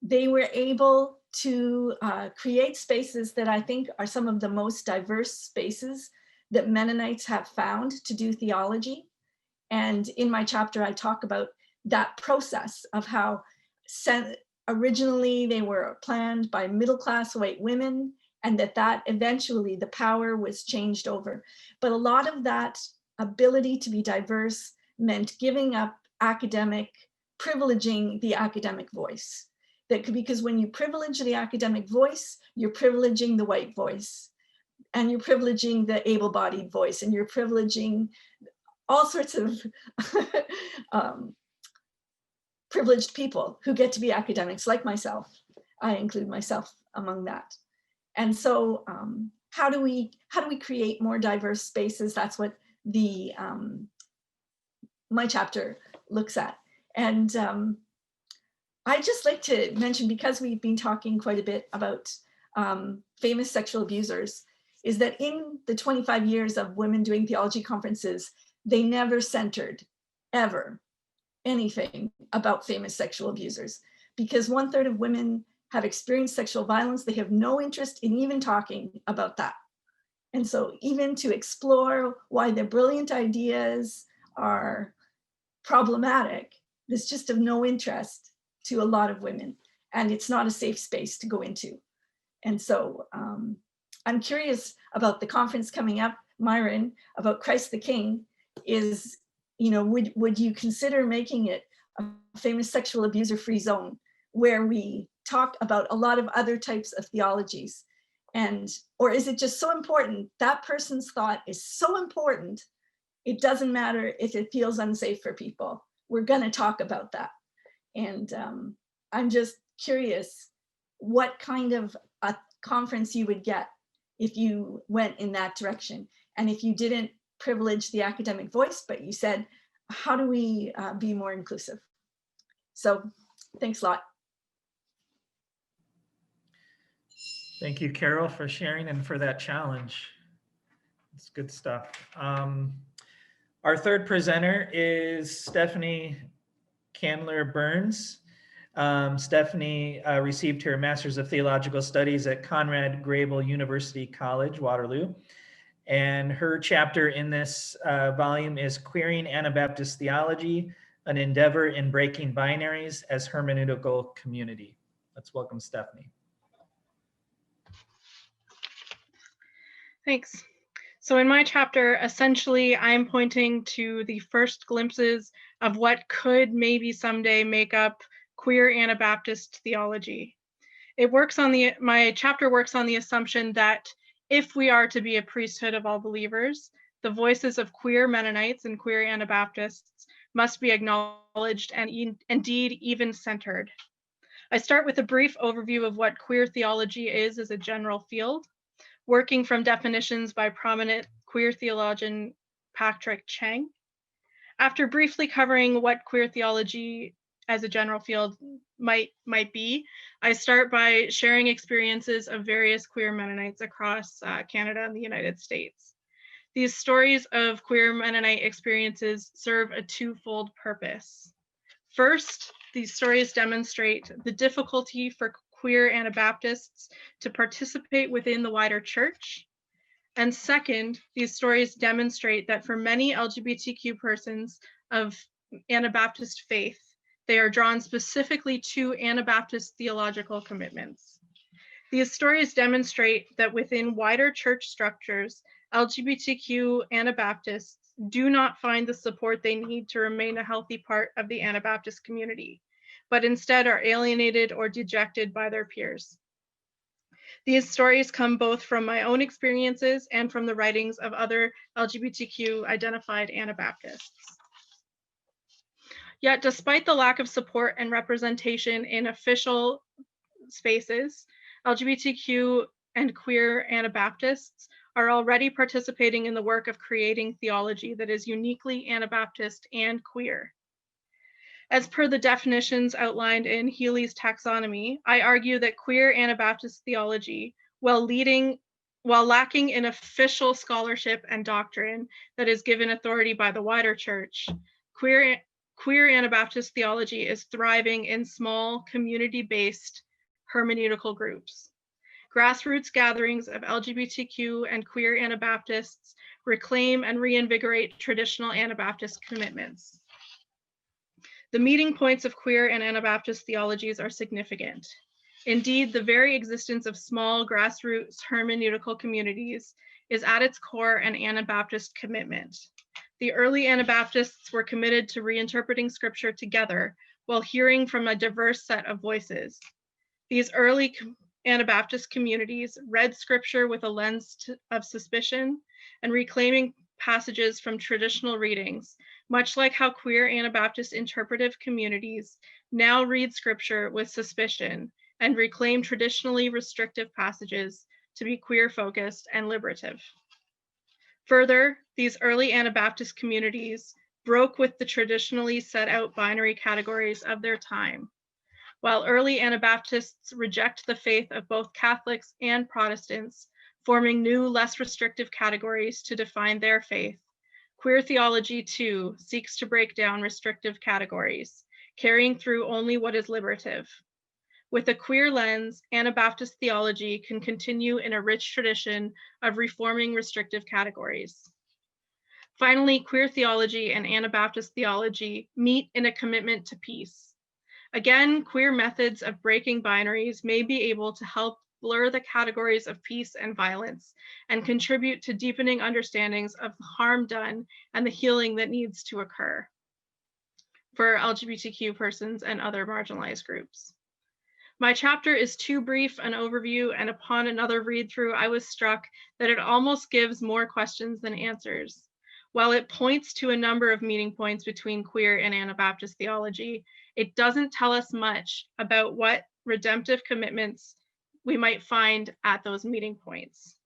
they were able to create spaces that I think are some of the most diverse spaces that Mennonites have found to do theology. And in my chapter, I talk about that process of how originally they were planned by middle-class white women, and that eventually the power was changed over. But a lot of that ability to be diverse meant giving up privileging the academic voice. Because when you privilege the academic voice, you're privileging the white voice, and you're privileging the able-bodied voice, and you're privileging all sorts of privileged people who get to be academics, like myself. I include myself among that. And so how do we create more diverse spaces? That's what my chapter looks at. And I'd just like to mention, because we've been talking quite a bit about famous sexual abusers, is that in the 25 years of Women Doing Theology conferences, they never centered, ever, anything about famous sexual abusers. Because 1/3 of women have experienced sexual violence. They have no interest in even talking about that. And so even to explore why their brilliant ideas are problematic, is just of no interest to a lot of women. And it's not a safe space to go into. And so I'm curious about the conference coming up, Myron, about Christ the King. Is, you know, would you consider making it a famous sexual abuser free zone where we talk about a lot of other types of theologies? And, or is it just so important, that person's thought is so important, it doesn't matter if it feels unsafe for people, we're gonna talk about that. And I'm just curious what kind of a conference you would get if you went in that direction. And if you didn't privilege the academic voice, but you said, how do we be more inclusive? So thanks a lot. Thank you, Carol, for sharing and for that challenge. It's good stuff. Our third presenter is Stephanie Chandler Burns. Stephanie received her Master's of Theological Studies at Conrad Grebel University College, Waterloo. And her chapter in this volume is Queering Anabaptist Theology, an endeavor in breaking binaries as hermeneutical community. Let's welcome Stephanie. Thanks. So in my chapter, essentially, I'm pointing to the first glimpses of what could maybe someday make up queer Anabaptist theology. My chapter works on the assumption that if we are to be a priesthood of all believers, the voices of queer Mennonites and queer Anabaptists must be acknowledged and indeed even centered. I start with a brief overview of what queer theology is as a general field, working from definitions by prominent queer theologian Patrick Cheng. After briefly covering what queer theology as a general field might be, I start by sharing experiences of various queer Mennonites across Canada and the United States. These stories of queer Mennonite experiences serve a twofold purpose. First, these stories demonstrate the difficulty for queer Anabaptists to participate within the wider church. And second, these stories demonstrate that for many LGBTQ persons of Anabaptist faith, they are drawn specifically to Anabaptist theological commitments. These stories demonstrate that within wider church structures, LGBTQ Anabaptists do not find the support they need to remain a healthy part of the Anabaptist community, but instead are alienated or dejected by their peers. These stories come both from my own experiences and from the writings of other LGBTQ identified Anabaptists. Yet, despite the lack of support and representation in official spaces, LGBTQ and queer Anabaptists are already participating in the work of creating theology that is uniquely Anabaptist and queer. As per the definitions outlined in Healy's taxonomy, I argue that queer Anabaptist theology, while lacking in official scholarship and doctrine that is given authority by the wider church, queer Anabaptist theology is thriving in small, community-based hermeneutical groups. Grassroots gatherings of LGBTQ and queer Anabaptists reclaim and reinvigorate traditional Anabaptist commitments. The meeting points of queer and Anabaptist theologies are significant. Indeed, the very existence of small grassroots hermeneutical communities is at its core an Anabaptist commitment. The early Anabaptists were committed to reinterpreting scripture together while hearing from a diverse set of voices. These early Anabaptist communities read scripture with a lens of suspicion and reclaiming passages from traditional readings, much like how queer Anabaptist interpretive communities now read scripture with suspicion and reclaim traditionally restrictive passages to be queer-focused and liberative. Further, these early Anabaptist communities broke with the traditionally set out binary categories of their time. While early Anabaptists reject the faith of both Catholics and Protestants, forming new, less restrictive categories to define their faith, queer theology, too, seeks to break down restrictive categories, carrying through only what is liberative. With a queer lens, Anabaptist theology can continue in a rich tradition of reforming restrictive categories. Finally, queer theology and Anabaptist theology meet in a commitment to peace. Again, queer methods of breaking binaries may be able to help blur the categories of peace and violence and contribute to deepening understandings of the harm done and the healing that needs to occur for LGBTQ persons and other marginalized groups. My chapter is too brief an overview, and upon another read through, I was struck that it almost gives more questions than answers. While it points to a number of meeting points between queer and Anabaptist theology, it doesn't tell us much about what redemptive commitments we might find at those meeting points.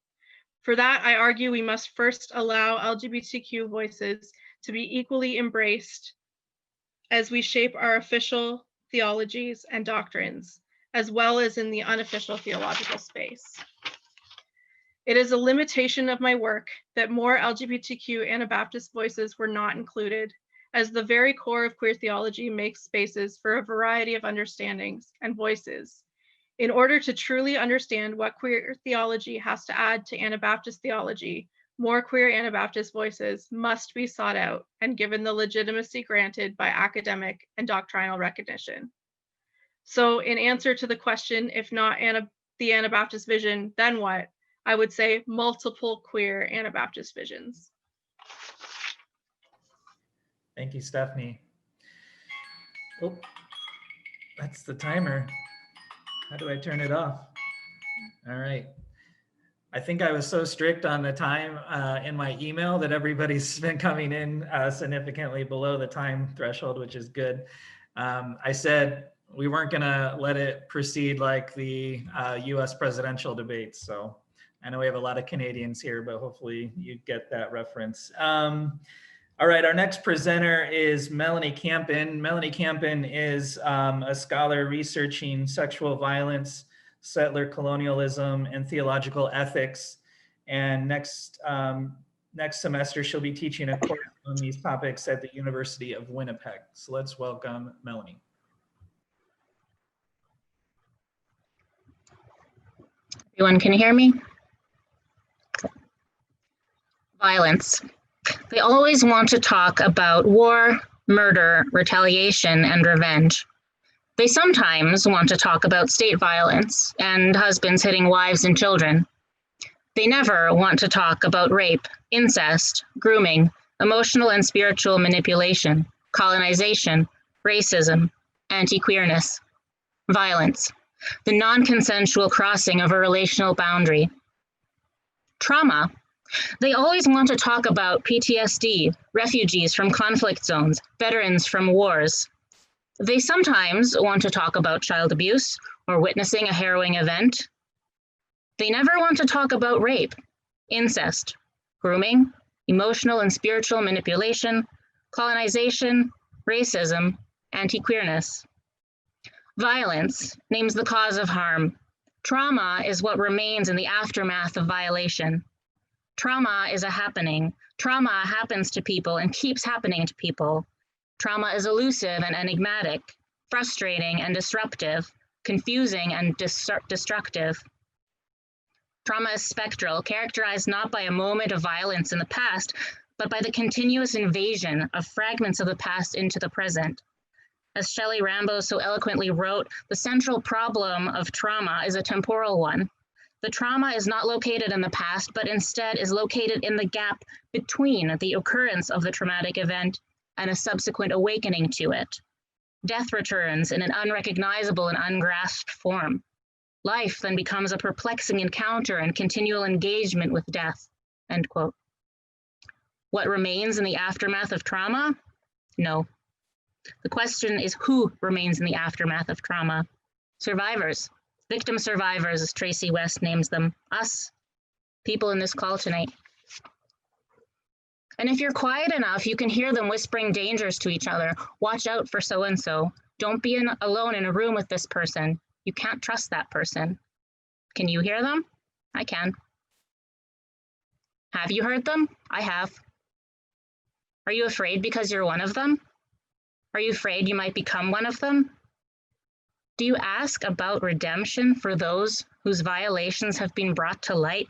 For that, I argue we must first allow LGBTQ voices to be equally embraced as we shape our official theologies and doctrines, as well as in the unofficial theological space. It is a limitation of my work that more LGBTQ Anabaptist voices were not included, as the very core of queer theology makes spaces for a variety of understandings and voices. In order to truly understand what queer theology has to add to Anabaptist theology, more queer Anabaptist voices must be sought out and given the legitimacy granted by academic and doctrinal recognition. So in answer to the question, if not the Anabaptist vision, then what? I would say multiple queer Anabaptist visions. Thank you, Stephanie. Oh, that's the timer. How do I turn it off? All right. I think I was so strict on the time in my email that everybody's been coming in significantly below the time threshold, which is good. I said we weren't gonna let it proceed like the US presidential debates. So I know we have a lot of Canadians here, but hopefully you get that reference. All right, our next presenter is Melanie Kampen. Melanie Kampen is a scholar researching sexual violence, settler colonialism, and theological ethics. And next semester, she'll be teaching a course on these topics at the University of Winnipeg. So let's welcome Melanie. Everyone can hear me? Violence. They always want to talk about war, murder, retaliation, and revenge. They sometimes want to talk about state violence and husbands hitting wives and children. They never want to talk about rape, incest, grooming, emotional and spiritual manipulation, colonization, racism, anti-queerness, violence, the non-consensual crossing of a relational boundary. Trauma. They always want to talk about PTSD, refugees from conflict zones, veterans from wars. They sometimes want to talk about child abuse or witnessing a harrowing event. They never want to talk about rape, incest, grooming, emotional and spiritual manipulation, colonization, racism, anti-queerness. Violence names the cause of harm. Trauma is what remains in the aftermath of violation. Trauma is a happening. Trauma happens to people and keeps happening to people. Trauma is elusive and enigmatic, frustrating and disruptive, confusing and destructive. Trauma is spectral, characterized not by a moment of violence in the past, but by the continuous invasion of fragments of the past into the present. As Shelley Rambo so eloquently wrote, the central problem of trauma is a temporal one. The trauma is not located in the past, but instead is located in the gap between the occurrence of the traumatic event and a subsequent awakening to it. Death returns in an unrecognizable and ungrasped form. Life then becomes a perplexing encounter and continual engagement with death, end quote. What remains in the aftermath of trauma? No. The question is who remains in the aftermath of trauma? Survivors. Victim survivors, as Tracy West names them, us, people in this call tonight. And if you're quiet enough, you can hear them whispering dangers to each other. Watch out for so-and-so. Don't be alone in a room with this person. You can't trust that person. Can you hear them? I can. Have you heard them? I have. Are you afraid because you're one of them? Are you afraid you might become one of them? Do you ask about redemption for those whose violations have been brought to light?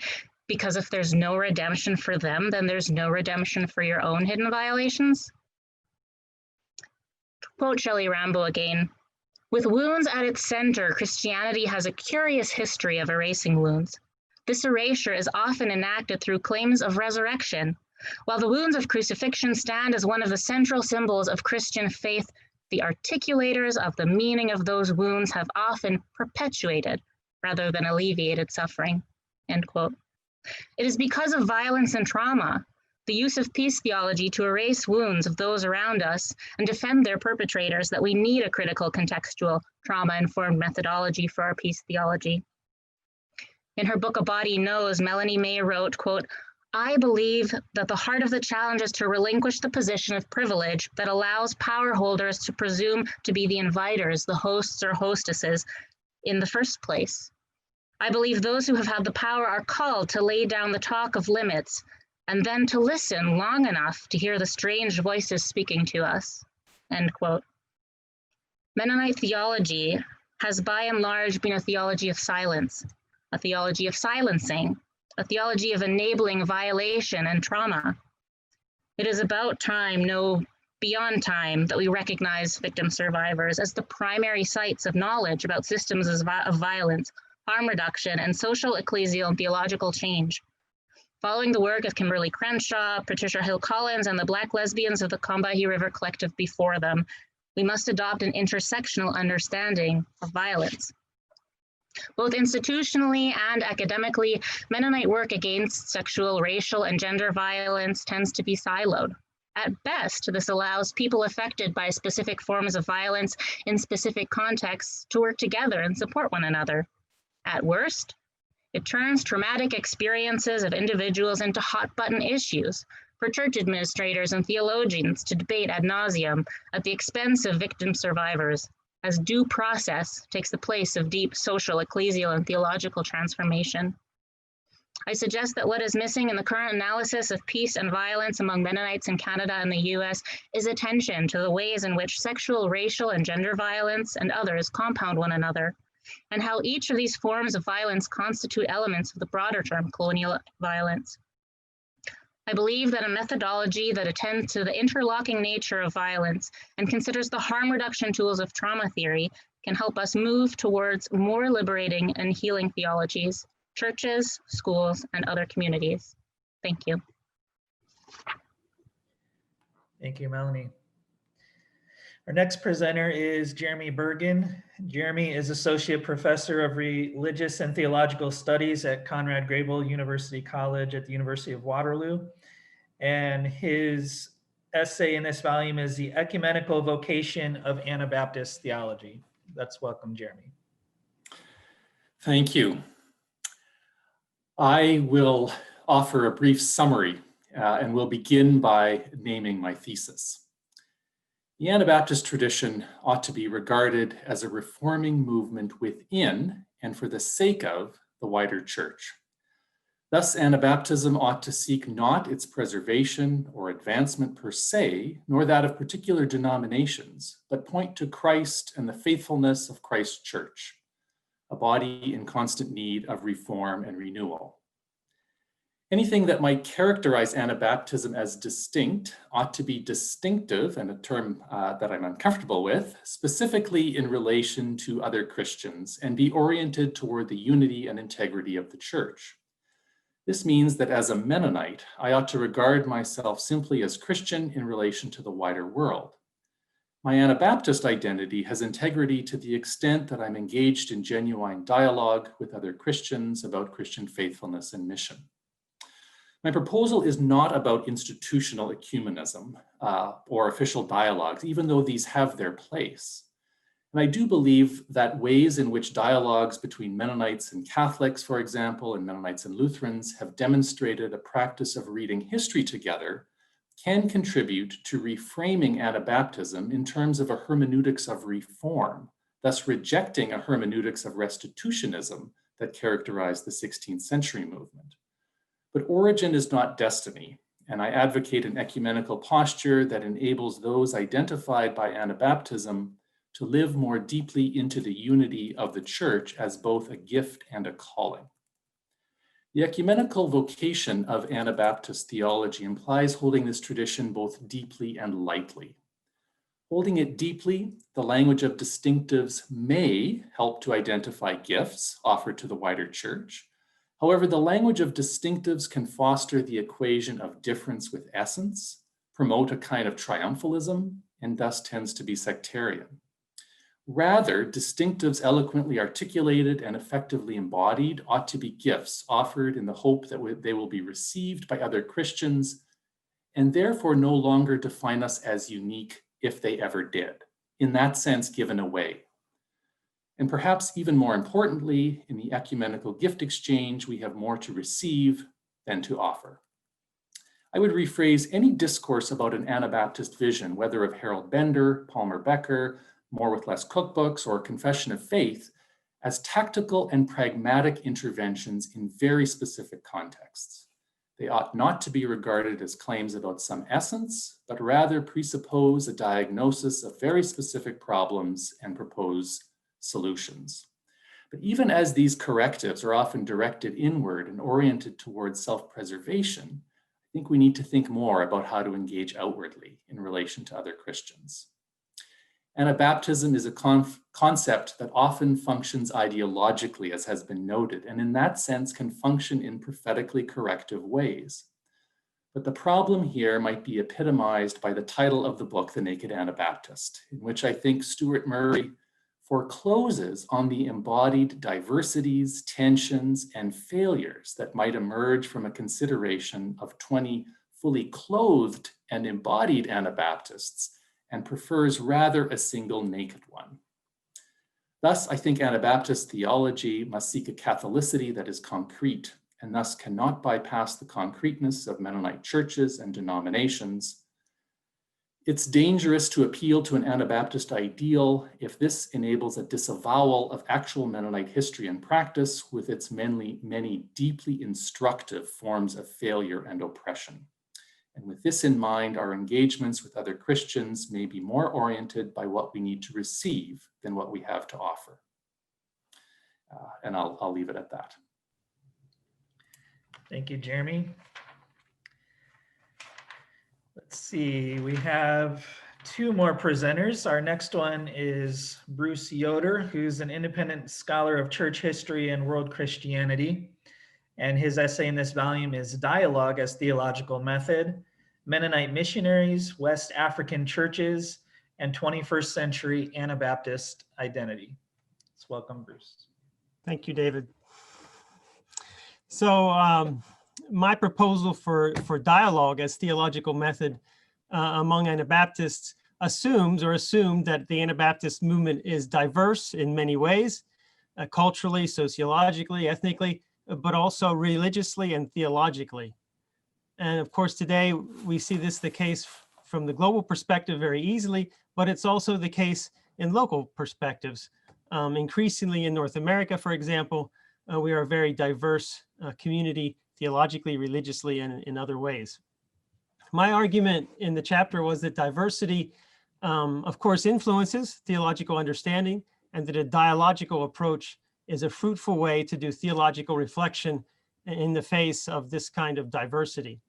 Because if there's no redemption for them, then there's no redemption for your own hidden violations? To quote Shelley Rambo again, with wounds at its center, Christianity has a curious history of erasing wounds. This erasure is often enacted through claims of resurrection. While the wounds of crucifixion stand as one of the central symbols of Christian faith, the articulators of the meaning of those wounds have often perpetuated rather than alleviated suffering, end quote. It is because of violence and trauma, the use of peace theology to erase wounds of those around us and defend their perpetrators, that we need a critical, contextual, trauma-informed methodology for our peace theology. In her book, A Body Knows, Melanie May wrote, quote, I believe that the heart of the challenge is to relinquish the position of privilege that allows power holders to presume to be the inviters, the hosts or hostesses in the first place. I believe those who have had the power are called to lay down the talk of limits and then to listen long enough to hear the strange voices speaking to us, end quote. Mennonite theology has by and large been a theology of silence, a theology of silencing, a theology of enabling violation and trauma. It is about time, no, beyond time, that we recognize victim survivors as the primary sites of knowledge about systems of violence, harm reduction, and social, ecclesial, and theological change. Following the work of Kimberly Crenshaw, Patricia Hill Collins, and the Black lesbians of the Combahee River Collective before them, we must adopt an intersectional understanding of violence. Both institutionally and academically, Mennonite work against sexual, racial, and gender violence tends to be siloed. At best, this allows people affected by specific forms of violence in specific contexts to work together and support one another. At worst, it turns traumatic experiences of individuals into hot-button issues for church administrators and theologians to debate ad nauseum at the expense of victim survivors, as due process takes the place of deep social, ecclesial, and theological transformation. I suggest that what is missing in the current analysis of peace and violence among Mennonites in Canada and the US is attention to the ways in which sexual, racial, and gender violence and others compound one another, and how each of these forms of violence constitute elements of the broader term colonial violence. I believe that a methodology that attends to the interlocking nature of violence and considers the harm reduction tools of trauma theory can help us move towards more liberating and healing theologies, churches, schools, and other communities. Thank you. Thank you, Melanie. Our next presenter is Jeremy Bergen. Jeremy is Associate Professor of Religious and Theological Studies at Conrad Grebel University College at the University of Waterloo. And his essay in this volume is The Ecumenical Vocation of Anabaptist Theology. Let's welcome Jeremy. Thank you. I will offer a brief summary and will begin by naming my thesis. The Anabaptist tradition ought to be regarded as a reforming movement within and for the sake of the wider church. Thus, Anabaptism ought to seek not its preservation or advancement per se, nor that of particular denominations, but point to Christ and the faithfulness of Christ's church, a body in constant need of reform and renewal. Anything that might characterize Anabaptism as distinct ought to be distinctive, and a term that I'm uncomfortable with, specifically in relation to other Christians, and be oriented toward the unity and integrity of the church. This means that as a Mennonite, I ought to regard myself simply as Christian in relation to the wider world. My Anabaptist identity has integrity to the extent that I'm engaged in genuine dialogue with other Christians about Christian faithfulness and mission. My proposal is not about institutional ecumenism or official dialogues, even though these have their place. And I do believe that ways in which dialogues between Mennonites and Catholics, for example, and Mennonites and Lutherans have demonstrated a practice of reading history together can contribute to reframing Anabaptism in terms of a hermeneutics of reform, thus rejecting a hermeneutics of restitutionism that characterized the 16th century movement. But origin is not destiny, and I advocate an ecumenical posture that enables those identified by Anabaptism to live more deeply into the unity of the church as both a gift and a calling. The ecumenical vocation of Anabaptist theology implies holding this tradition both deeply and lightly. Holding it deeply, the language of distinctives may help to identify gifts offered to the wider church. However, the language of distinctives can foster the equation of difference with essence, promote a kind of triumphalism, and thus tends to be sectarian. Rather, distinctives eloquently articulated and effectively embodied ought to be gifts offered in the hope that they will be received by other Christians and therefore no longer define us as unique if they ever did, in that sense given away. And perhaps even more importantly, in the ecumenical gift exchange, we have more to receive than to offer. I would rephrase any discourse about an Anabaptist vision, whether of Harold Bender, Palmer Becker, More with Less cookbooks, or Confession of Faith, as tactical and pragmatic interventions in very specific contexts. They ought not to be regarded as claims about some essence, but rather presuppose a diagnosis of very specific problems and propose solutions. But even as these correctives are often directed inward and oriented towards self-preservation, I think we need to think more about how to engage outwardly in relation to other Christians. Anabaptism is a concept that often functions ideologically, as has been noted, and in that sense can function in prophetically corrective ways. But the problem here might be epitomized by the title of the book, The Naked Anabaptist, in which I think Stuart Murray forecloses on the embodied diversities, tensions, and failures that might emerge from a consideration of 20 fully clothed and embodied Anabaptists, and prefers rather a single naked one. Thus, I think Anabaptist theology must seek a Catholicity that is concrete, and thus cannot bypass the concreteness of Mennonite churches and denominations. It's dangerous to appeal to an Anabaptist ideal if this enables a disavowal of actual Mennonite history and practice with its many deeply instructive forms of failure and oppression. And with this in mind, our engagements with other Christians may be more oriented by what we need to receive than what we have to offer. And I'll leave it at that. Thank you, Jeremy. Let's see, we have two more presenters. Our next one is Bruce Yoder, who's an independent scholar of church history and world Christianity. And his essay in this volume is Dialogue as Theological Method, Mennonite Missionaries, West African Churches, and 21st Century Anabaptist Identity. Let's welcome Bruce. Thank you, David. So my proposal for dialogue as theological method among Anabaptists assumed that the Anabaptist movement is diverse in many ways, culturally, sociologically, ethnically, but also religiously and theologically. And of course, today we see this the case from the global perspective very easily, but it's also the case in local perspectives. Increasingly in North America, for example, we are a very diverse community theologically, religiously, and in other ways. My argument in the chapter was that diversity, of course, influences theological understanding, and that a dialogical approach is a fruitful way to do theological reflection in the face of this kind of diversity.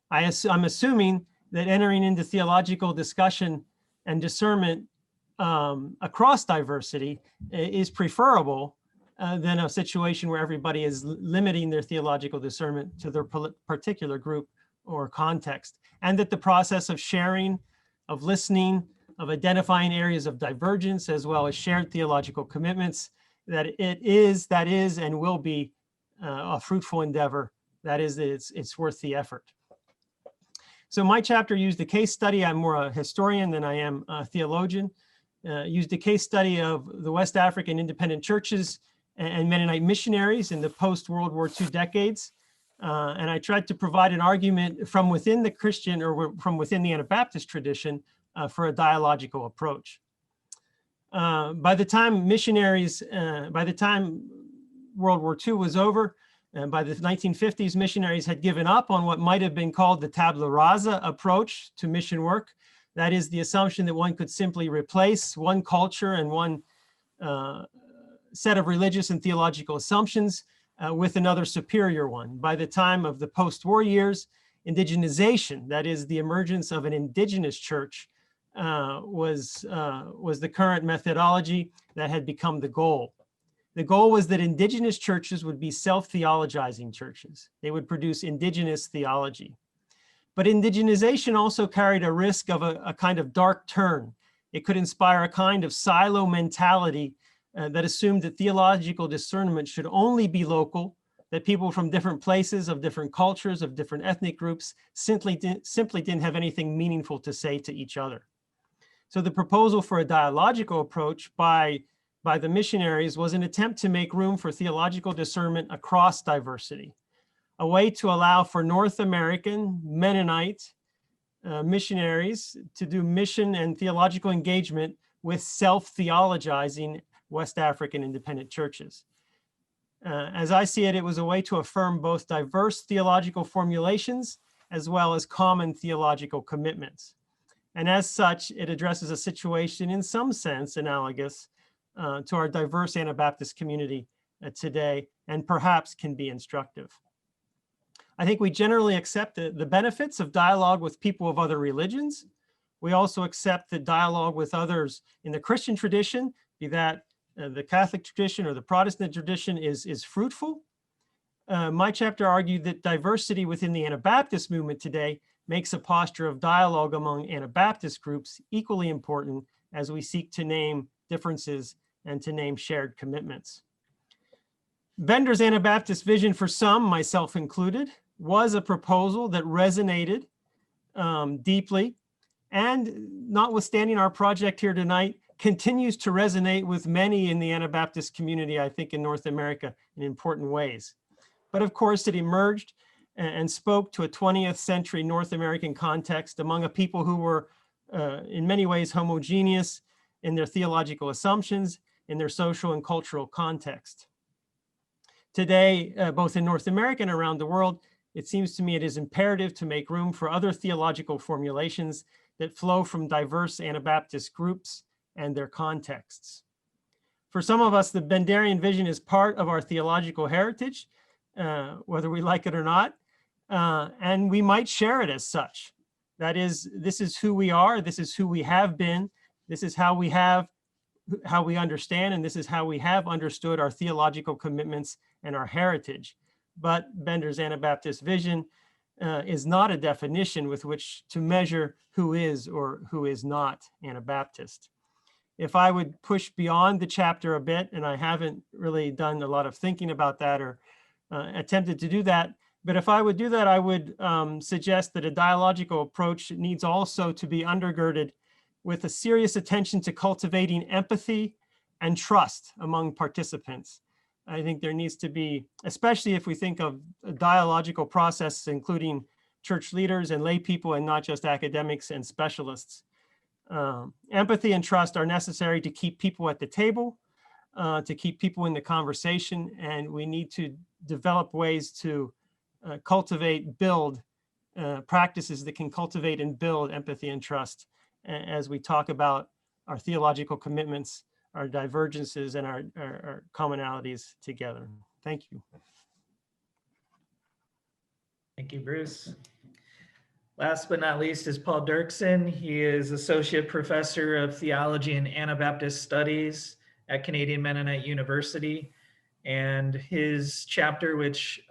I'm assuming that entering into theological discussion and discernment across diversity is preferable than a situation where everybody is limiting their theological discernment to their particular group or context, and that the process of sharing, of listening, of identifying areas of divergence, as well as shared theological commitments, that that is, and will be a fruitful endeavor. That is, it's worth the effort. So my chapter used a case study. I'm more a historian than I am a theologian. Used a case study of the West African independent churches and Mennonite missionaries in the post-World War II decades. And I tried to provide an argument from within the Christian or from within the Anabaptist tradition for a dialogical approach. By the time World War II was over, and by the 1950s, missionaries had given up on what might have been called the tabula rasa approach to mission work. That is the assumption that one could simply replace one culture and one set of religious and theological assumptions with another superior one. By the time of the post-war years, indigenization, that is the emergence of an indigenous church, was the current methodology that had become the goal. The goal was that indigenous churches would be self-theologizing churches. They would produce indigenous theology. But indigenization also carried a risk of a kind of dark turn. It could inspire a kind of silo mentality that assumed that theological discernment should only be local, that people from different places, of different cultures, of different ethnic groups simply didn't have anything meaningful to say to each other. So the proposal for a dialogical approach by the missionaries was an attempt to make room for theological discernment across diversity, a way to allow for North American Mennonite missionaries to do mission and theological engagement with self-theologizing West African independent churches. As I see it, it was a way to affirm both diverse theological formulations as well as common theological commitments. And as such, it addresses a situation in some sense analogous to our diverse Anabaptist community today, and perhaps can be instructive. I think we generally accept the benefits of dialogue with people of other religions. We also accept that dialogue with others in the Christian tradition, be that the Catholic tradition or the Protestant tradition, is fruitful. My chapter argued that diversity within the Anabaptist movement today makes a posture of dialogue among Anabaptist groups equally important as we seek to name differences and to name shared commitments. Bender's Anabaptist vision for some, myself included, was a proposal that resonated deeply, and notwithstanding our project here tonight, continues to resonate with many in the Anabaptist community, I think, in North America in important ways. But of course, it emerged and spoke to a 20th century North American context among a people who were in many ways homogeneous in their theological assumptions, in their social and cultural context. Today, both in North America and around the world, it seems to me it is imperative to make room for other theological formulations that flow from diverse Anabaptist groups and their contexts. For some of us, the Benderian vision is part of our theological heritage, whether we like it or not, and we might share it as such. That is, this is who we are, this is who we have been, this is how we understand, and this is how we have understood our theological commitments and our heritage. But Bender's Anabaptist vision is not a definition with which to measure who is or who is not Anabaptist. If I would push beyond the chapter a bit, and I haven't really done a lot of thinking about that or attempted to do that, but if I would do that, I would suggest that a dialogical approach needs also to be undergirded with a serious attention to cultivating empathy and trust among participants. I think there needs to be, especially if we think of a dialogical process, including church leaders and lay people and not just academics and specialists. Empathy and trust are necessary to keep people at the table, to keep people in the conversation, and we need to develop ways to cultivate, build practices that can cultivate and build empathy and trust as we talk about our theological commitments, our divergences, and our commonalities together. Thank you. Thank you, Bruce. Last but not least is Paul Dierksen. He is Associate Professor of Theology and Anabaptist Studies at Canadian Mennonite University. And his chapter, which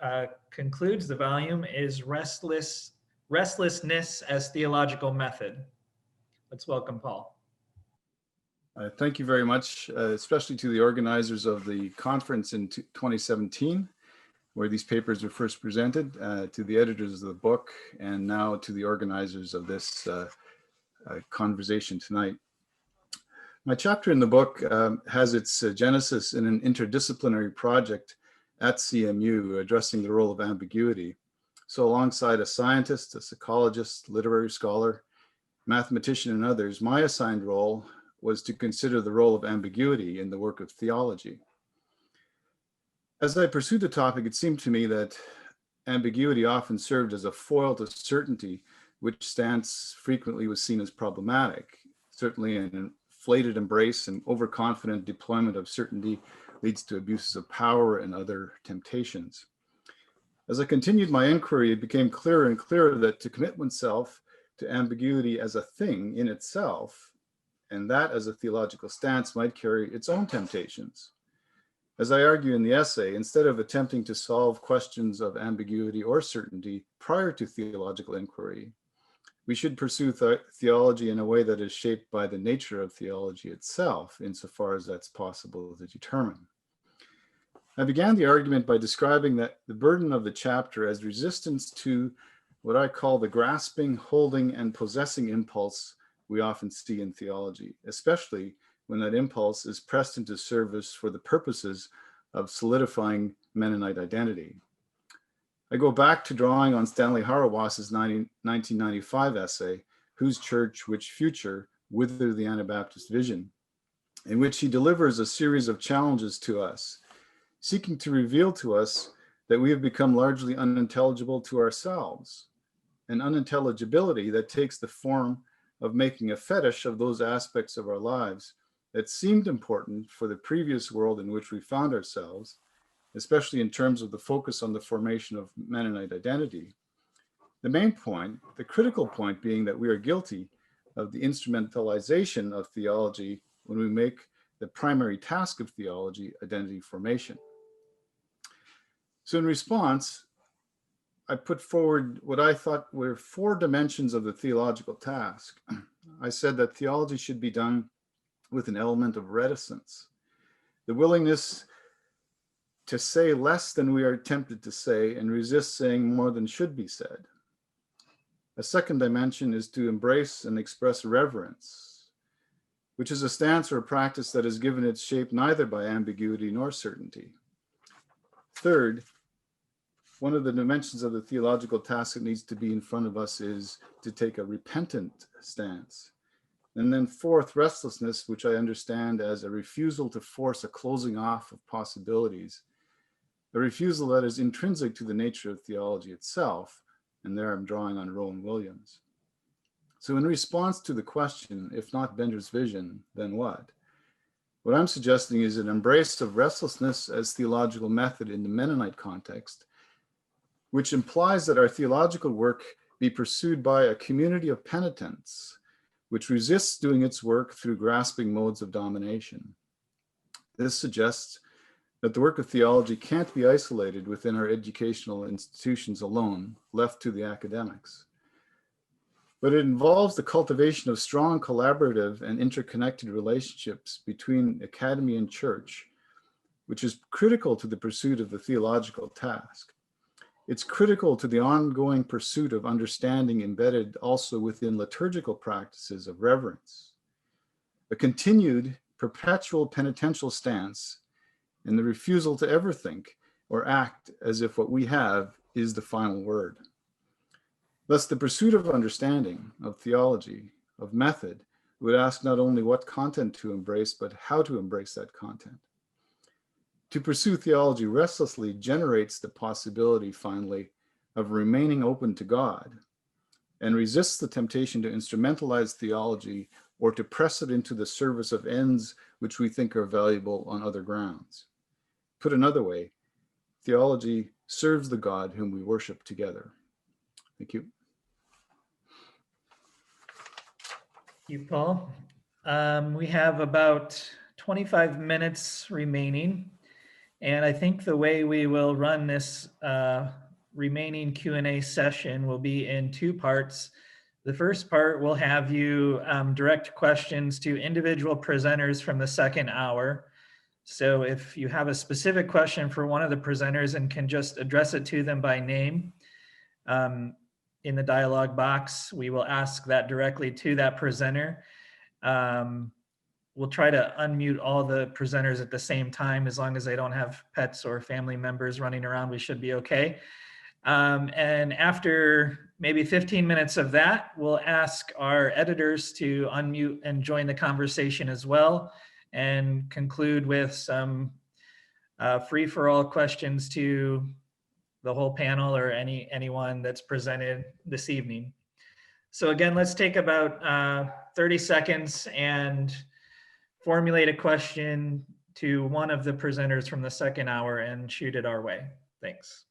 concludes the volume, is Restlessness as Theological Method. Let's welcome Paul. Thank you very much, especially to the organizers of the conference in 2017, where these papers were first presented, to the editors of the book, and now to the organizers of this conversation tonight. My chapter in the book has its genesis in an interdisciplinary project at CMU addressing the role of ambiguity. So alongside a scientist, a psychologist, literary scholar, mathematician, and others, my assigned role was to consider the role of ambiguity in the work of theology. As I pursued the topic, it seemed to me that ambiguity often served as a foil to certainty which stance frequently was seen as problematic. Certainly an inflated embrace and overconfident deployment of certainty leads to abuses of power and other temptations. As I continued my inquiry, it became clearer and clearer that to commit oneself to ambiguity as a thing in itself, and that as a theological stance, might carry its own temptations. As I argue in the essay, instead of attempting to solve questions of ambiguity or certainty prior to theological inquiry, we should pursue theology in a way that is shaped by the nature of theology itself, insofar as that's possible to determine. I began the argument by describing that the burden of the chapter as resistance to what I call the grasping, holding, and possessing impulse we often see in theology, especially when that impulse is pressed into service for the purposes of solidifying Mennonite identity. I go back to drawing on Stanley Hauerwas's 1995 essay, Whose Church, Which Future? Whither the Anabaptist Vision, in which he delivers a series of challenges to us, seeking to reveal to us that we have become largely unintelligible to ourselves, an unintelligibility that takes the form of making a fetish of those aspects of our lives that seemed important for the previous world in which we found ourselves, especially in terms of the focus on the formation of Mennonite identity. The main point, the critical point, being that we are guilty of the instrumentalization of theology when we make the primary task of theology identity formation. So in response, I put forward what I thought were 4 dimensions of the theological task. I said that theology should be done with an element of reticence, the willingness to say less than we are tempted to say and resist saying more than should be said. A second dimension is to embrace and express reverence, which is a stance or a practice that is given its shape neither by ambiguity nor certainty. Third, one of the dimensions of the theological task that needs to be in front of us is to take a repentant stance. And then fourth, restlessness, which I understand as a refusal to force a closing off of possibilities, a refusal that is intrinsic to the nature of theology itself. And there I'm drawing on Rowan Williams. So in response to the question, if not Bender's vision, then what? What I'm suggesting is an embrace of restlessness as theological method in the Mennonite context, which implies that our theological work be pursued by a community of penitents, which resists doing its work through grasping modes of domination. This suggests that the work of theology can't be isolated within our educational institutions alone, left to the academics. But it involves the cultivation of strong collaborative and interconnected relationships between academy and church, which is critical to the pursuit of the theological task. It's critical to the ongoing pursuit of understanding embedded also within liturgical practices of reverence, a continued perpetual penitential stance, and the refusal to ever think or act as if what we have is the final word. Thus, the pursuit of understanding, of theology, of method, would ask not only what content to embrace, but how to embrace that content. To pursue theology restlessly generates the possibility, finally, of remaining open to God, and resists the temptation to instrumentalize theology or to press it into the service of ends which we think are valuable on other grounds. Put another way, theology serves the God whom we worship together. Thank you. Thank you, Paul. We have about 25 minutes remaining. And I think the way we will run this remaining Q&A session will be in 2 parts. The first part will have you direct questions to individual presenters from the second hour. So if you have a specific question for one of the presenters and can just address it to them by name in the dialogue box, we will ask that directly to that presenter. We'll try to unmute all the presenters at the same time. As long as they don't have pets or family members running around, we should be okay. And after maybe 15 minutes of that, we'll ask our editors to unmute and join the conversation as well, and conclude with some free-for-all questions to the whole panel or anyone that's presented this evening. So again, let's take about 30 seconds and formulate a question to one of the presenters from the second hour and shoot it our way. Thanks.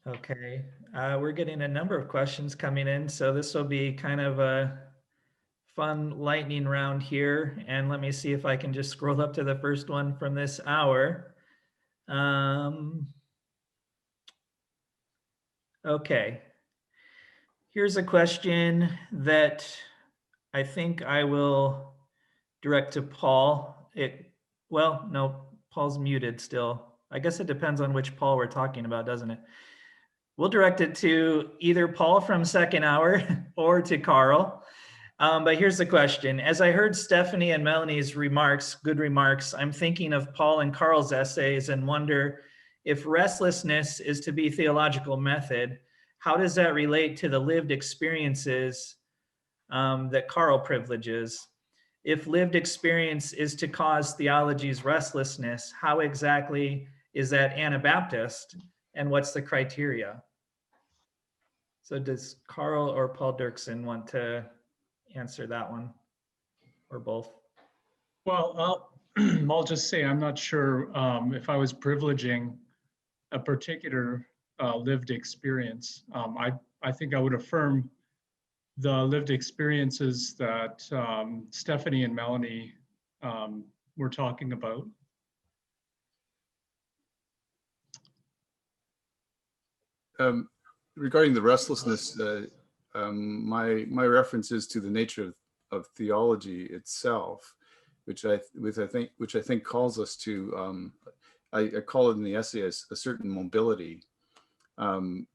Okay, we're getting a number of questions coming in, so this will be kind of a fun lightning round here. And let me see if I can just scroll up to the first one from this hour. Okay, here's a question that I think I will direct to Paul. Well, no, Paul's muted still. I guess it depends on which Paul we're talking about, doesn't it? We'll direct it to either Paul from second hour or to Karl. But here's the question. As I heard Stephanie and Melanie's remarks, good remarks, I'm thinking of Paul and Karl's essays and wonder if restlessness is to be theological method, how does that relate to the lived experiences that Karl privileges? If lived experience is to cause theology's restlessness, how exactly is that Anabaptist? And what's the criteria? So does Karl or Paul Dierksen want to answer that one, or both? Well, I'll just say I'm not sure if I was privileging a particular lived experience. I think I would affirm the lived experiences that Stephanie and Melanie were talking about. Regarding the restlessness, my reference is to the nature of theology itself, which I think calls us to, I call it in the essay as a certain mobility, there's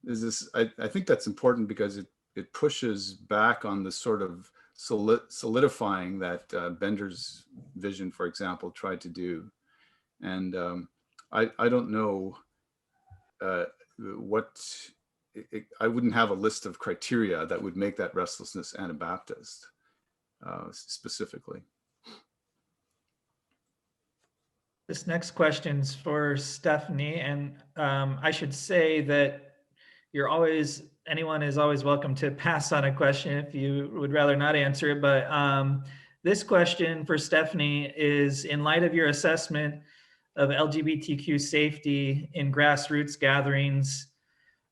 this. I think that's important because it pushes back on the sort of solidifying that Bender's vision, for example, tried to do, and I don't know. I wouldn't have a list of criteria that would make that restlessness Anabaptist specifically. This next question's for Stephanie, and I should say that anyone is always welcome to pass on a question if you would rather not answer it, but this question for Stephanie is, in light of your assessment of LGBTQ safety in grassroots gatherings,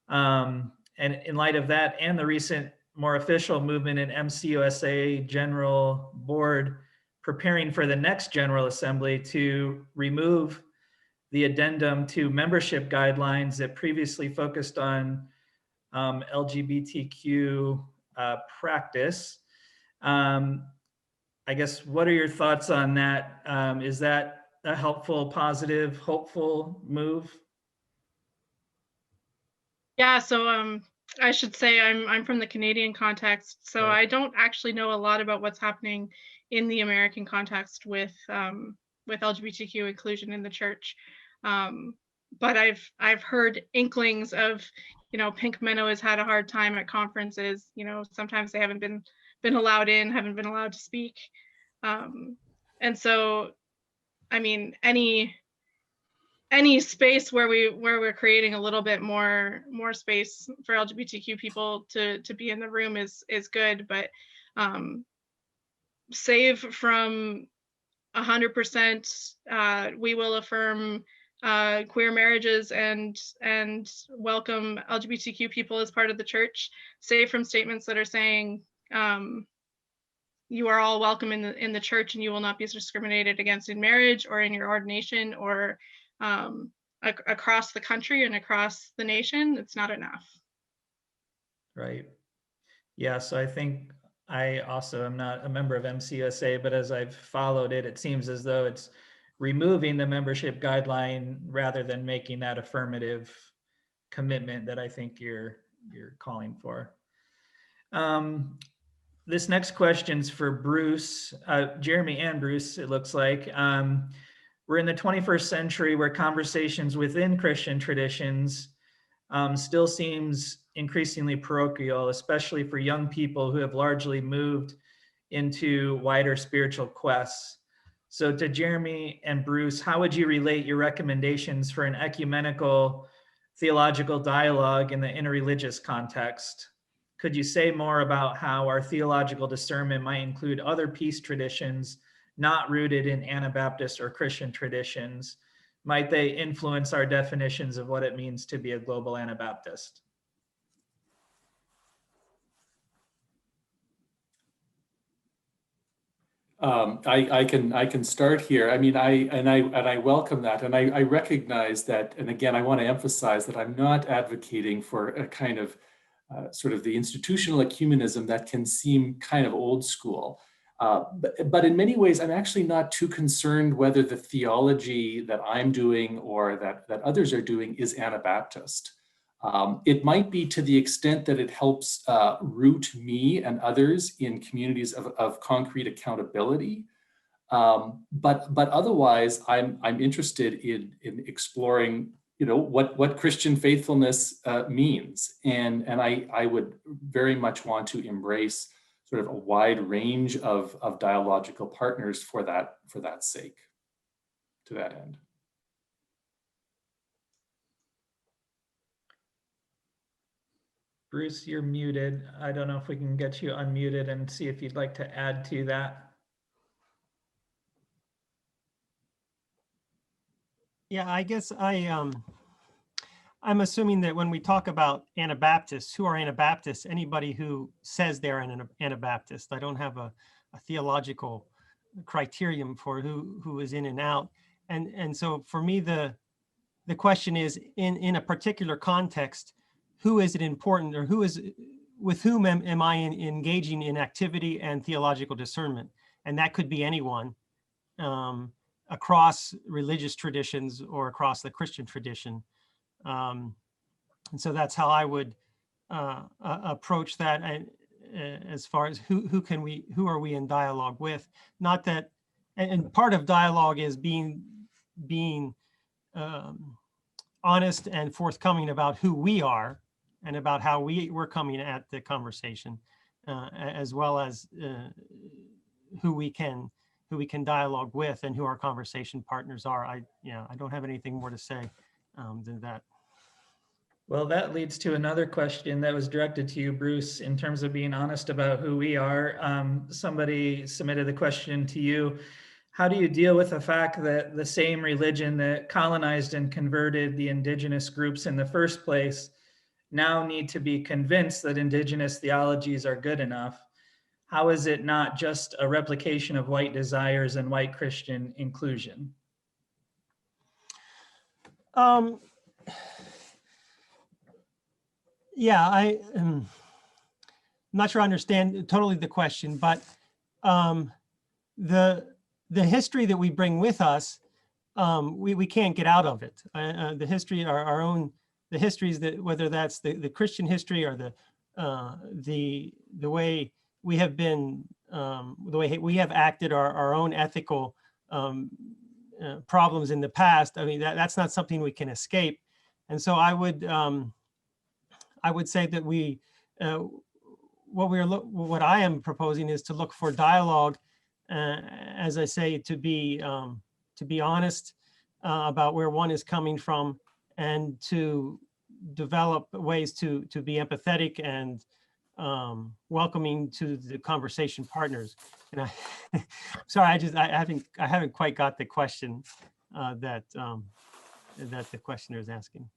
and in light of that and the recent more official movement in MCUSA General Board preparing for the next General Assembly to remove the addendum to membership guidelines that previously focused on LGBTQ practice. I guess, what are your thoughts on that? Is that a helpful, positive, hopeful move? Yeah, so I should say I'm from the Canadian context, so I don't actually know a lot about what's happening in the American context with LGBTQ inclusion in the church. But I've heard inklings of, Pink Minnow has had a hard time at conferences. Sometimes they haven't been allowed in, haven't been allowed to speak. And so, I mean, any space where we're creating a little bit more space for LGBTQ people to be in the room is good, but save from 100%, we will affirm queer marriages and welcome LGBTQ people as part of the church, save from statements that are saying you are all welcome in the church and you will not be discriminated against in marriage or in your ordination or across the country and across the nation. It's not enough. Right. Yeah, so I think I also am not a member of MCUSA, but as I've followed it, it seems as though it's removing the membership guideline rather than making that affirmative commitment that I think you're calling for. This next question's for Bruce, Jeremy and Bruce, it looks like. We're in the 21st century where conversations within Christian traditions still seems increasingly parochial, especially for young people who have largely moved into wider spiritual quests. So to Jeremy and Bruce, how would you relate your recommendations for an ecumenical theological dialogue in the interreligious context? Could you say more about how our theological discernment might include other peace traditions not rooted in Anabaptist or Christian traditions? Might they influence our definitions of what it means to be a global Anabaptist? I can start here. I mean, I welcome that, and I recognize that. And again, I want to emphasize that I'm not advocating for a kind of sort of the institutional ecumenism that can seem kind of old school. But in many ways, I'm actually not too concerned whether the theology that I'm doing or that others are doing is Anabaptist. It might be to the extent that it helps root me and others in communities of concrete accountability. But otherwise, I'm interested in exploring, you know, what Christian faithfulness means, and I would very much want to embrace sort of a wide range of dialogical partners for that sake, to that end. Bruce, you're muted. I don't know if we can get you unmuted and see if you'd like to add to that. Yeah, I guess I'm assuming that when we talk about Anabaptists, who are Anabaptists, anybody who says they're an Anabaptist. I don't have a theological criterion for who is in and out. And so for me, the question is, in a particular context, who is it important, or with whom am I engaging in activity and theological discernment? And that could be anyone across religious traditions or across the Christian tradition. And so that's how I would approach that, as far as who are we in dialogue with? Not that, and part of dialogue is being honest and forthcoming about who we are and about how we're coming at the conversation, as well as who we can dialogue with and who our conversation partners are. I don't have anything more to say than that. Well, that leads to another question that was directed to you, Bruce, in terms of being honest about who we are. Somebody submitted the question to you. How do you deal with the fact that the same religion that colonized and converted the indigenous groups in the first place now need to be convinced that indigenous theologies are good enough? How is it not just a replication of white desires and white Christian inclusion? Yeah, I'm not sure I understand totally the question, but the history that we bring with us, we can't get out of it. The history, our own, the histories that, whether that's the Christian history or the way we have been, the way we have acted, our own ethical problems in the past. I mean, that's not something we can escape. And so I would say that what I am proposing is to look for dialogue, as I say, to be honest about where one is coming from, and to develop ways to be empathetic and welcoming to the conversation partners. And sorry, I haven't quite got the question that the questioner is asking.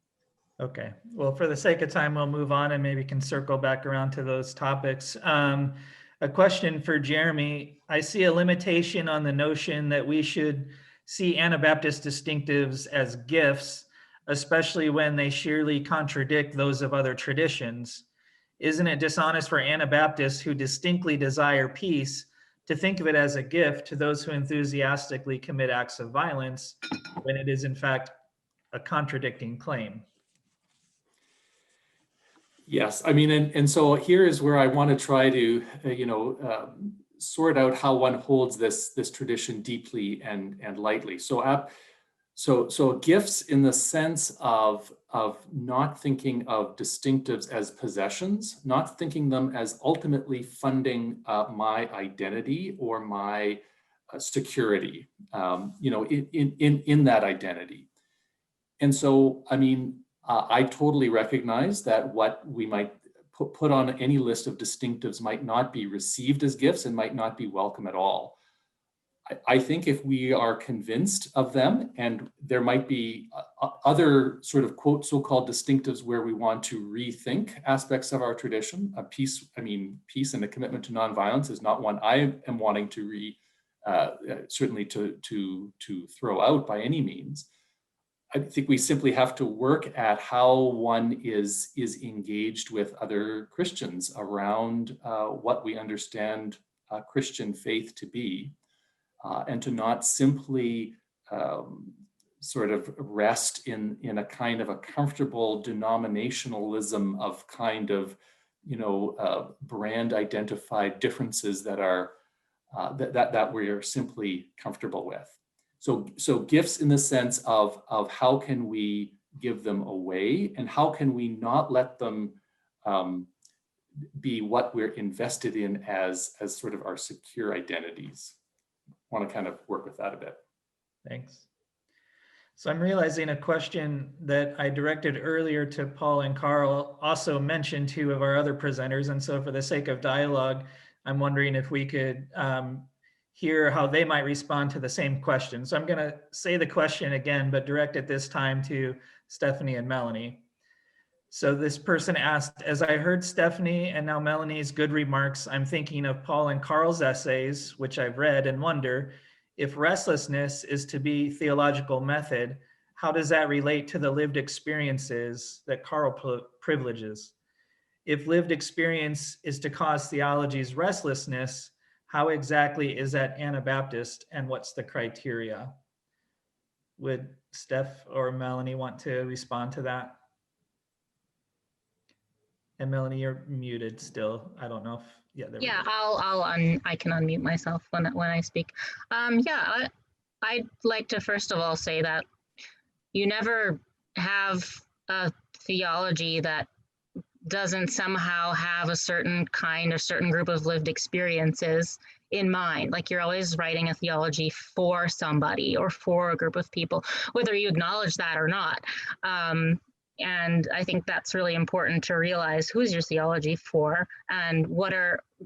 Okay, well, for the sake of time, we'll move on and maybe can circle back around to those topics. A question for Jeremy. I see a limitation on the notion that we should see Anabaptist distinctives as gifts, especially when they sheerly contradict those of other traditions. Isn't it dishonest for Anabaptists who distinctly desire peace to think of it as a gift to those who enthusiastically commit acts of violence, when it is in fact a contradicting claim? Yes, I mean, and so here is where I want to try to, sort out how one holds this tradition deeply and lightly. So gifts in the sense of not thinking of distinctives as possessions, not thinking them as ultimately funding my identity or my security, in that identity. And so, I mean, I totally recognize that what we might put on any list of distinctives might not be received as gifts and might not be welcome at all. I think if we are convinced of them, and there might be other sort of quote so-called distinctives where we want to rethink aspects of our tradition, peace and a commitment to nonviolence is not one I am wanting to certainly to throw out by any means. I think we simply have to work at how one is engaged with other Christians around what we understand Christian faith to be, and to not simply sort of rest in a kind of a comfortable denominationalism of kind of, brand identified differences that are that we are simply comfortable with. So gifts in the sense of how can we give them away, and how can we not let them be what we're invested in as sort of our secure identities. I want to kind of work with that a bit. Thanks. So I'm realizing a question that I directed earlier to Paul and Karl also mentioned two of our other presenters. And so for the sake of dialogue, I'm wondering if we could hear how they might respond to the same question. So I'm going to say the question again, but direct it this time to Stephanie and Melanie. So this person asked, as I heard Stephanie and now Melanie's good remarks, I'm thinking of Paul and Karl's essays, which I've read, and wonder if restlessness is to be theological method, how does that relate to the lived experiences that Karl privileges? If lived experience is to cause theology's restlessness, how exactly is that Anabaptist, and what's the criteria? Would Steph or Melanie want to respond to that? And Melanie, you're muted still. I don't know if, yeah, there we go. I can unmute myself when I speak. I'd like to first of all say that you never have a theology that doesn't somehow have a certain kind or certain group of lived experiences in mind. Like, you're always writing a theology for somebody or for a group of people, whether you acknowledge that or not. And I think that's really important to realize, who's your theology for, and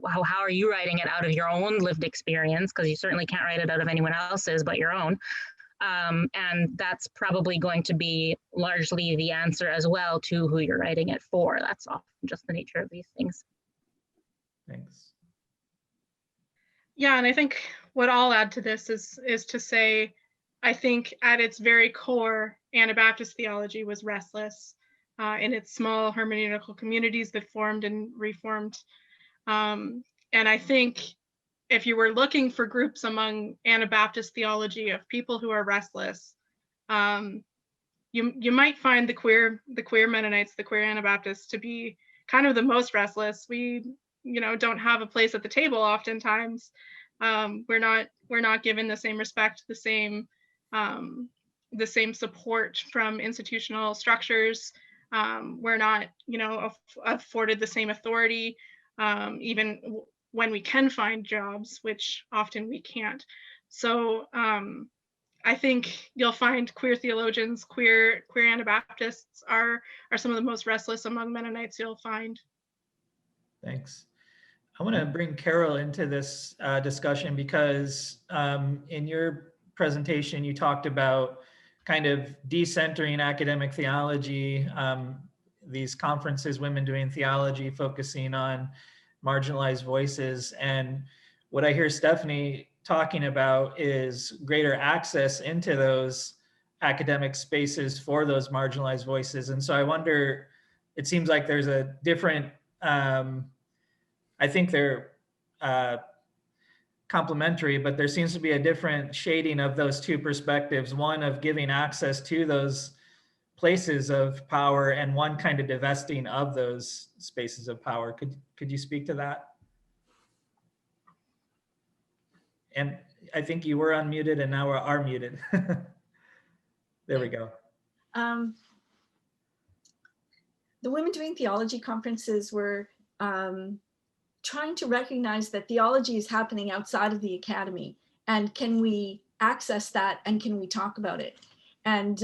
how are you writing it out of your own lived experience, because you certainly can't write it out of anyone else's but your own. And that's probably going to be largely the answer as well to who you're writing it for. That's often just the nature of these things. Thanks. Yeah, and I think what I'll add to this is to say, I think at its very core, Anabaptist theology was restless in its small hermeneutical communities that formed and reformed. And I think if you were looking for groups among Anabaptist theology of people who are restless, you might find the queer Mennonites, the queer Anabaptists, to be kind of the most restless. We, don't have a place at the table oftentimes. We're not given the same respect, the same support from institutional structures. We're not, afforded the same authority, even when we can find jobs, which often we can't. So I think you'll find queer theologians, queer Anabaptists are some of the most restless among Mennonites you'll find. Thanks. I want to bring Karl into this discussion because in your presentation, you talked about kind of decentering academic theology, these conferences, Women Doing Theology, focusing on marginalized voices. And what I hear Stephanie talking about is greater access into those academic spaces for those marginalized voices. And so I wonder, it seems like there's a different, I think they're complementary, but there seems to be a different shading of those two perspectives. One of giving access to those places of power and one kind of divesting of those spaces of power. Could you speak to that? And I think you were unmuted and now are muted. There we go. The Women Doing Theology conferences were trying to recognize that theology is happening outside of the academy, and can we access that, and can we talk about it? And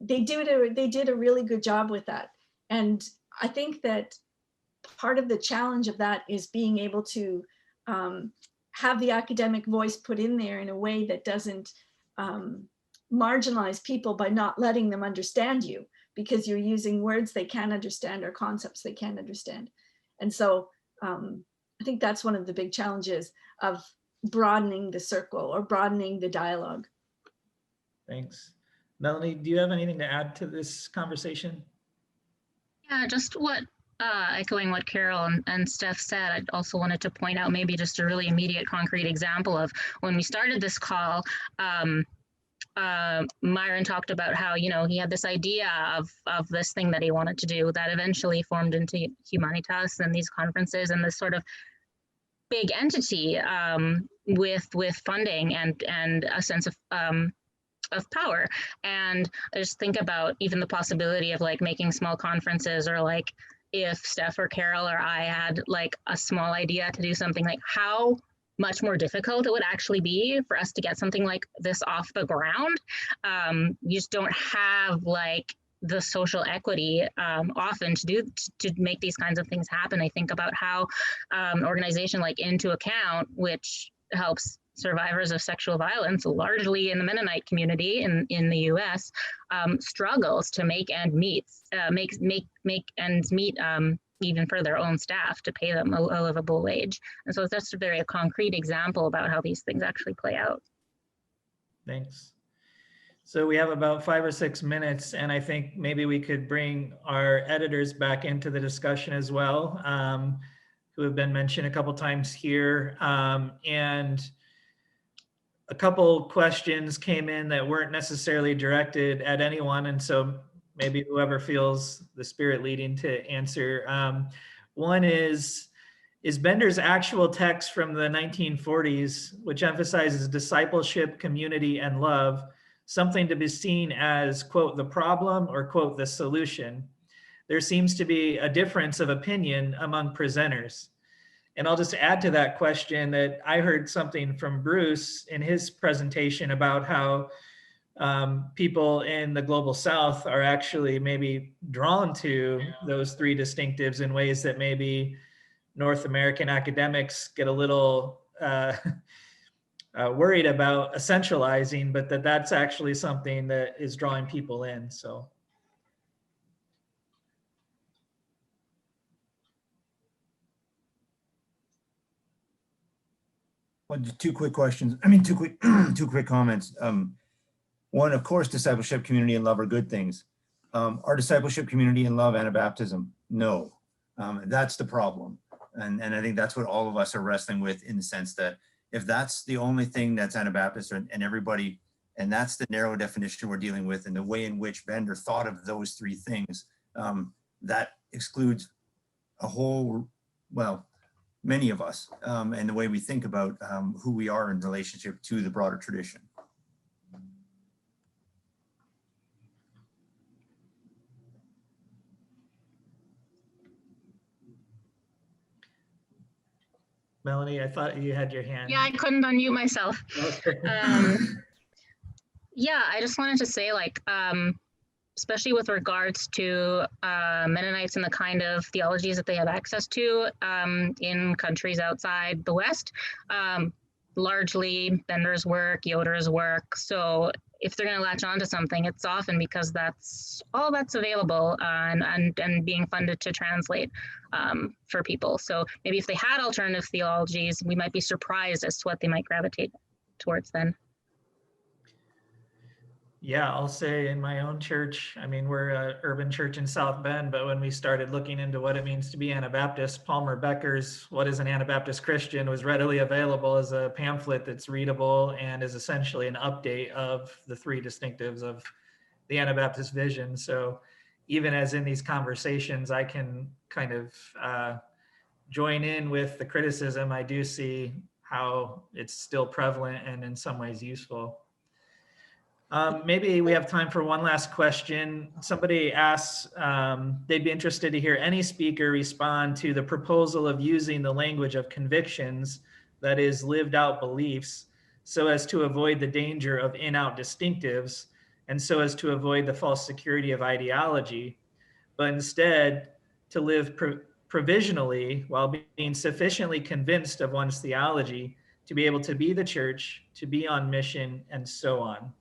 they did a really good job with that. And I think that part of the challenge of that is being able to have the academic voice put in there in a way that doesn't marginalize people by not letting them understand you, because you're using words they can't understand or concepts they can't understand. And so I think that's one of the big challenges of broadening the circle or broadening the dialogue. Thanks. Melanie, do you have anything to add to this conversation? Yeah, just echoing what Carol and Steph said, I also wanted to point out maybe just a really immediate concrete example of when we started this call. Myron talked about how, you know, he had this idea of this thing that he wanted to do that eventually formed into Humanitas and these conferences and this sort of big entity with funding and a sense of power. And I just think about even the possibility of like making small conferences, or like if Steph or Carol or I had like a small idea to do something, like how much more difficult it would actually be for us to get something like this off the ground. You just don't have like the social equity often to make these kinds of things happen. I think about how an organization like Into Account, which helps survivors of sexual violence, largely in the Mennonite community in the US, struggles to make ends meet, even for their own staff, to pay them a livable wage. And so that's a very concrete example about how these things actually play out. Thanks. So we have about 5 or 6 minutes, and I think maybe we could bring our editors back into the discussion as well, who have been mentioned a couple times here. And a couple questions came in that weren't necessarily directed at anyone, and so maybe whoever feels the spirit leading to answer. One is Bender's actual text from the 1940s, which emphasizes discipleship, community, and love, something to be seen as, quote, the problem, or, quote, the solution? There seems to be a difference of opinion among presenters. And I'll just add to that question that I heard something from Bruce in his presentation about how people in the global South are actually maybe drawn to those three distinctives in ways that maybe North American academics get a little worried about essentializing, but that's actually something that is drawing people in. So. Well, two quick questions. I mean, two quick comments. One, of course, discipleship, community, and love are good things. Are discipleship, community, and love Anabaptism? No. That's the problem. And I think that's what all of us are wrestling with, in the sense that if that's the only thing that's Anabaptist and everybody, and that's the narrow definition we're dealing with, and the way in which Bender thought of those three things, that excludes a whole, well, many of us, and the way we think about who we are in relationship to the broader tradition. Melanie, I thought you had your hand. Yeah, I couldn't unmute myself. Okay. Yeah, I just wanted to say, like, especially with regards to Mennonites and the kind of theologies that they have access to in countries outside the West, largely Bender's work, Yoder's work. So if they're going to latch onto something, it's often because that's all that's available and being funded to translate for people. So maybe if they had alternative theologies, we might be surprised as to what they might gravitate towards then. Yeah, I'll say in my own church, I mean, we're an urban church in South Bend, but when we started looking into what it means to be Anabaptist, Palmer Becker's What is an Anabaptist Christian was readily available as a pamphlet that's readable and is essentially an update of the three distinctives of the Anabaptist Vision. So even as in these conversations, I can kind of join in with the criticism. I do see how it's still prevalent and in some ways useful. Maybe we have time for one last question. Somebody asks, they'd be interested to hear any speaker respond to the proposal of using the language of convictions, that is lived out beliefs, so as to avoid the danger of in-out distinctives, and so as to avoid the false security of ideology, but instead to live provisionally while being sufficiently convinced of one's theology to be able to be the church, to be on mission, and so on.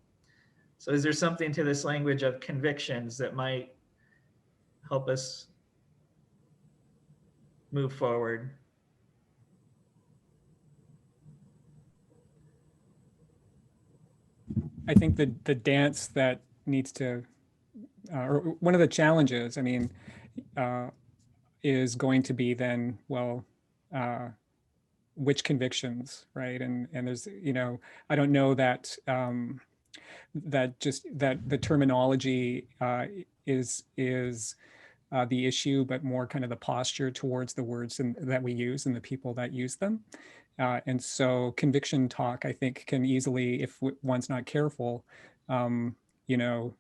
So is there something to this language of convictions that might help us move forward? I think the dance that needs to, or one of the challenges, I mean, is going to be then, well, which convictions, right? And there's, you know, I don't know that that the terminology is the issue, but more kind of the posture towards the words that we use and the people that use them. And so conviction talk, I think, can easily, if one's not careful, you know,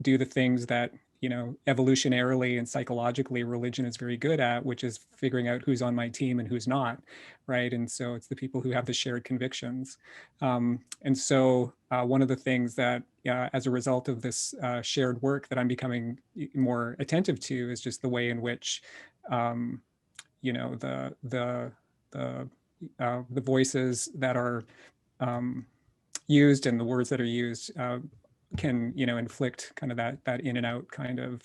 do the things that, you know, evolutionarily and psychologically religion is very good at, which is figuring out who's on my team and who's not, right? And so it's the people who have the shared convictions. And so one of the things that, as a result of this shared work that I'm becoming more attentive to is just the way in which, you know, the voices that are used and the words that are used can, you know, inflict kind of that in and out kind of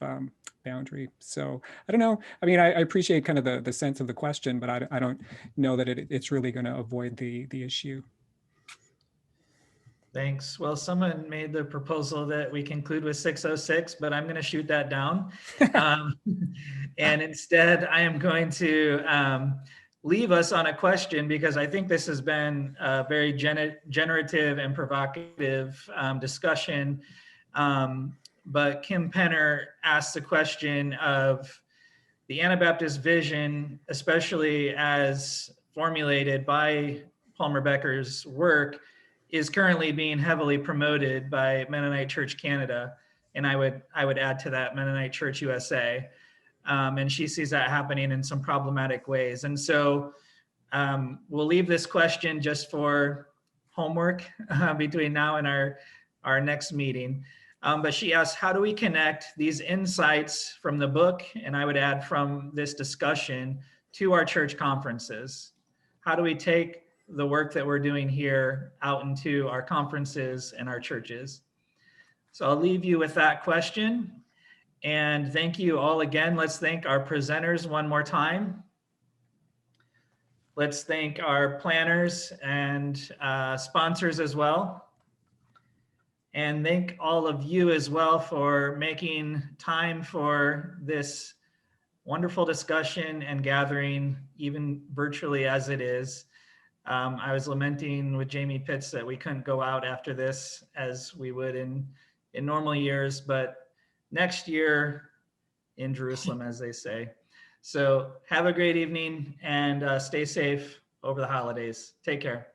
boundary. So I don't know. I mean, I appreciate kind of the sense of the question, but I don't know that it's really going to avoid the issue. Thanks. Well, someone made the proposal that we conclude with 606, but I'm going to shoot that down. And instead, I am going to leave us on a question, because I think this has been a very generative and provocative discussion. But Kim Penner asked the question of the Anabaptist Vision, especially as formulated by Palmer Becker's work, is currently being heavily promoted by Mennonite Church Canada, and I would add to that Mennonite Church USA, and she sees that happening in some problematic ways. And so we'll leave this question just for homework between now and our next meeting. But she asks, how do we connect these insights from the book, and I would add from this discussion, to our church conferences? How do we take the work that we're doing here out into our conferences and our churches? So I'll leave you with that question. And thank you all again. Let's thank our presenters one more time. Let's thank our planners and sponsors as well. And thank all of you as well for making time for this wonderful discussion and gathering, even virtually as it is. I was lamenting with Jamie Pitts that we couldn't go out after this as we would in normal years, but next year in Jerusalem, as they say. So have a great evening and stay safe over the holidays. Take care.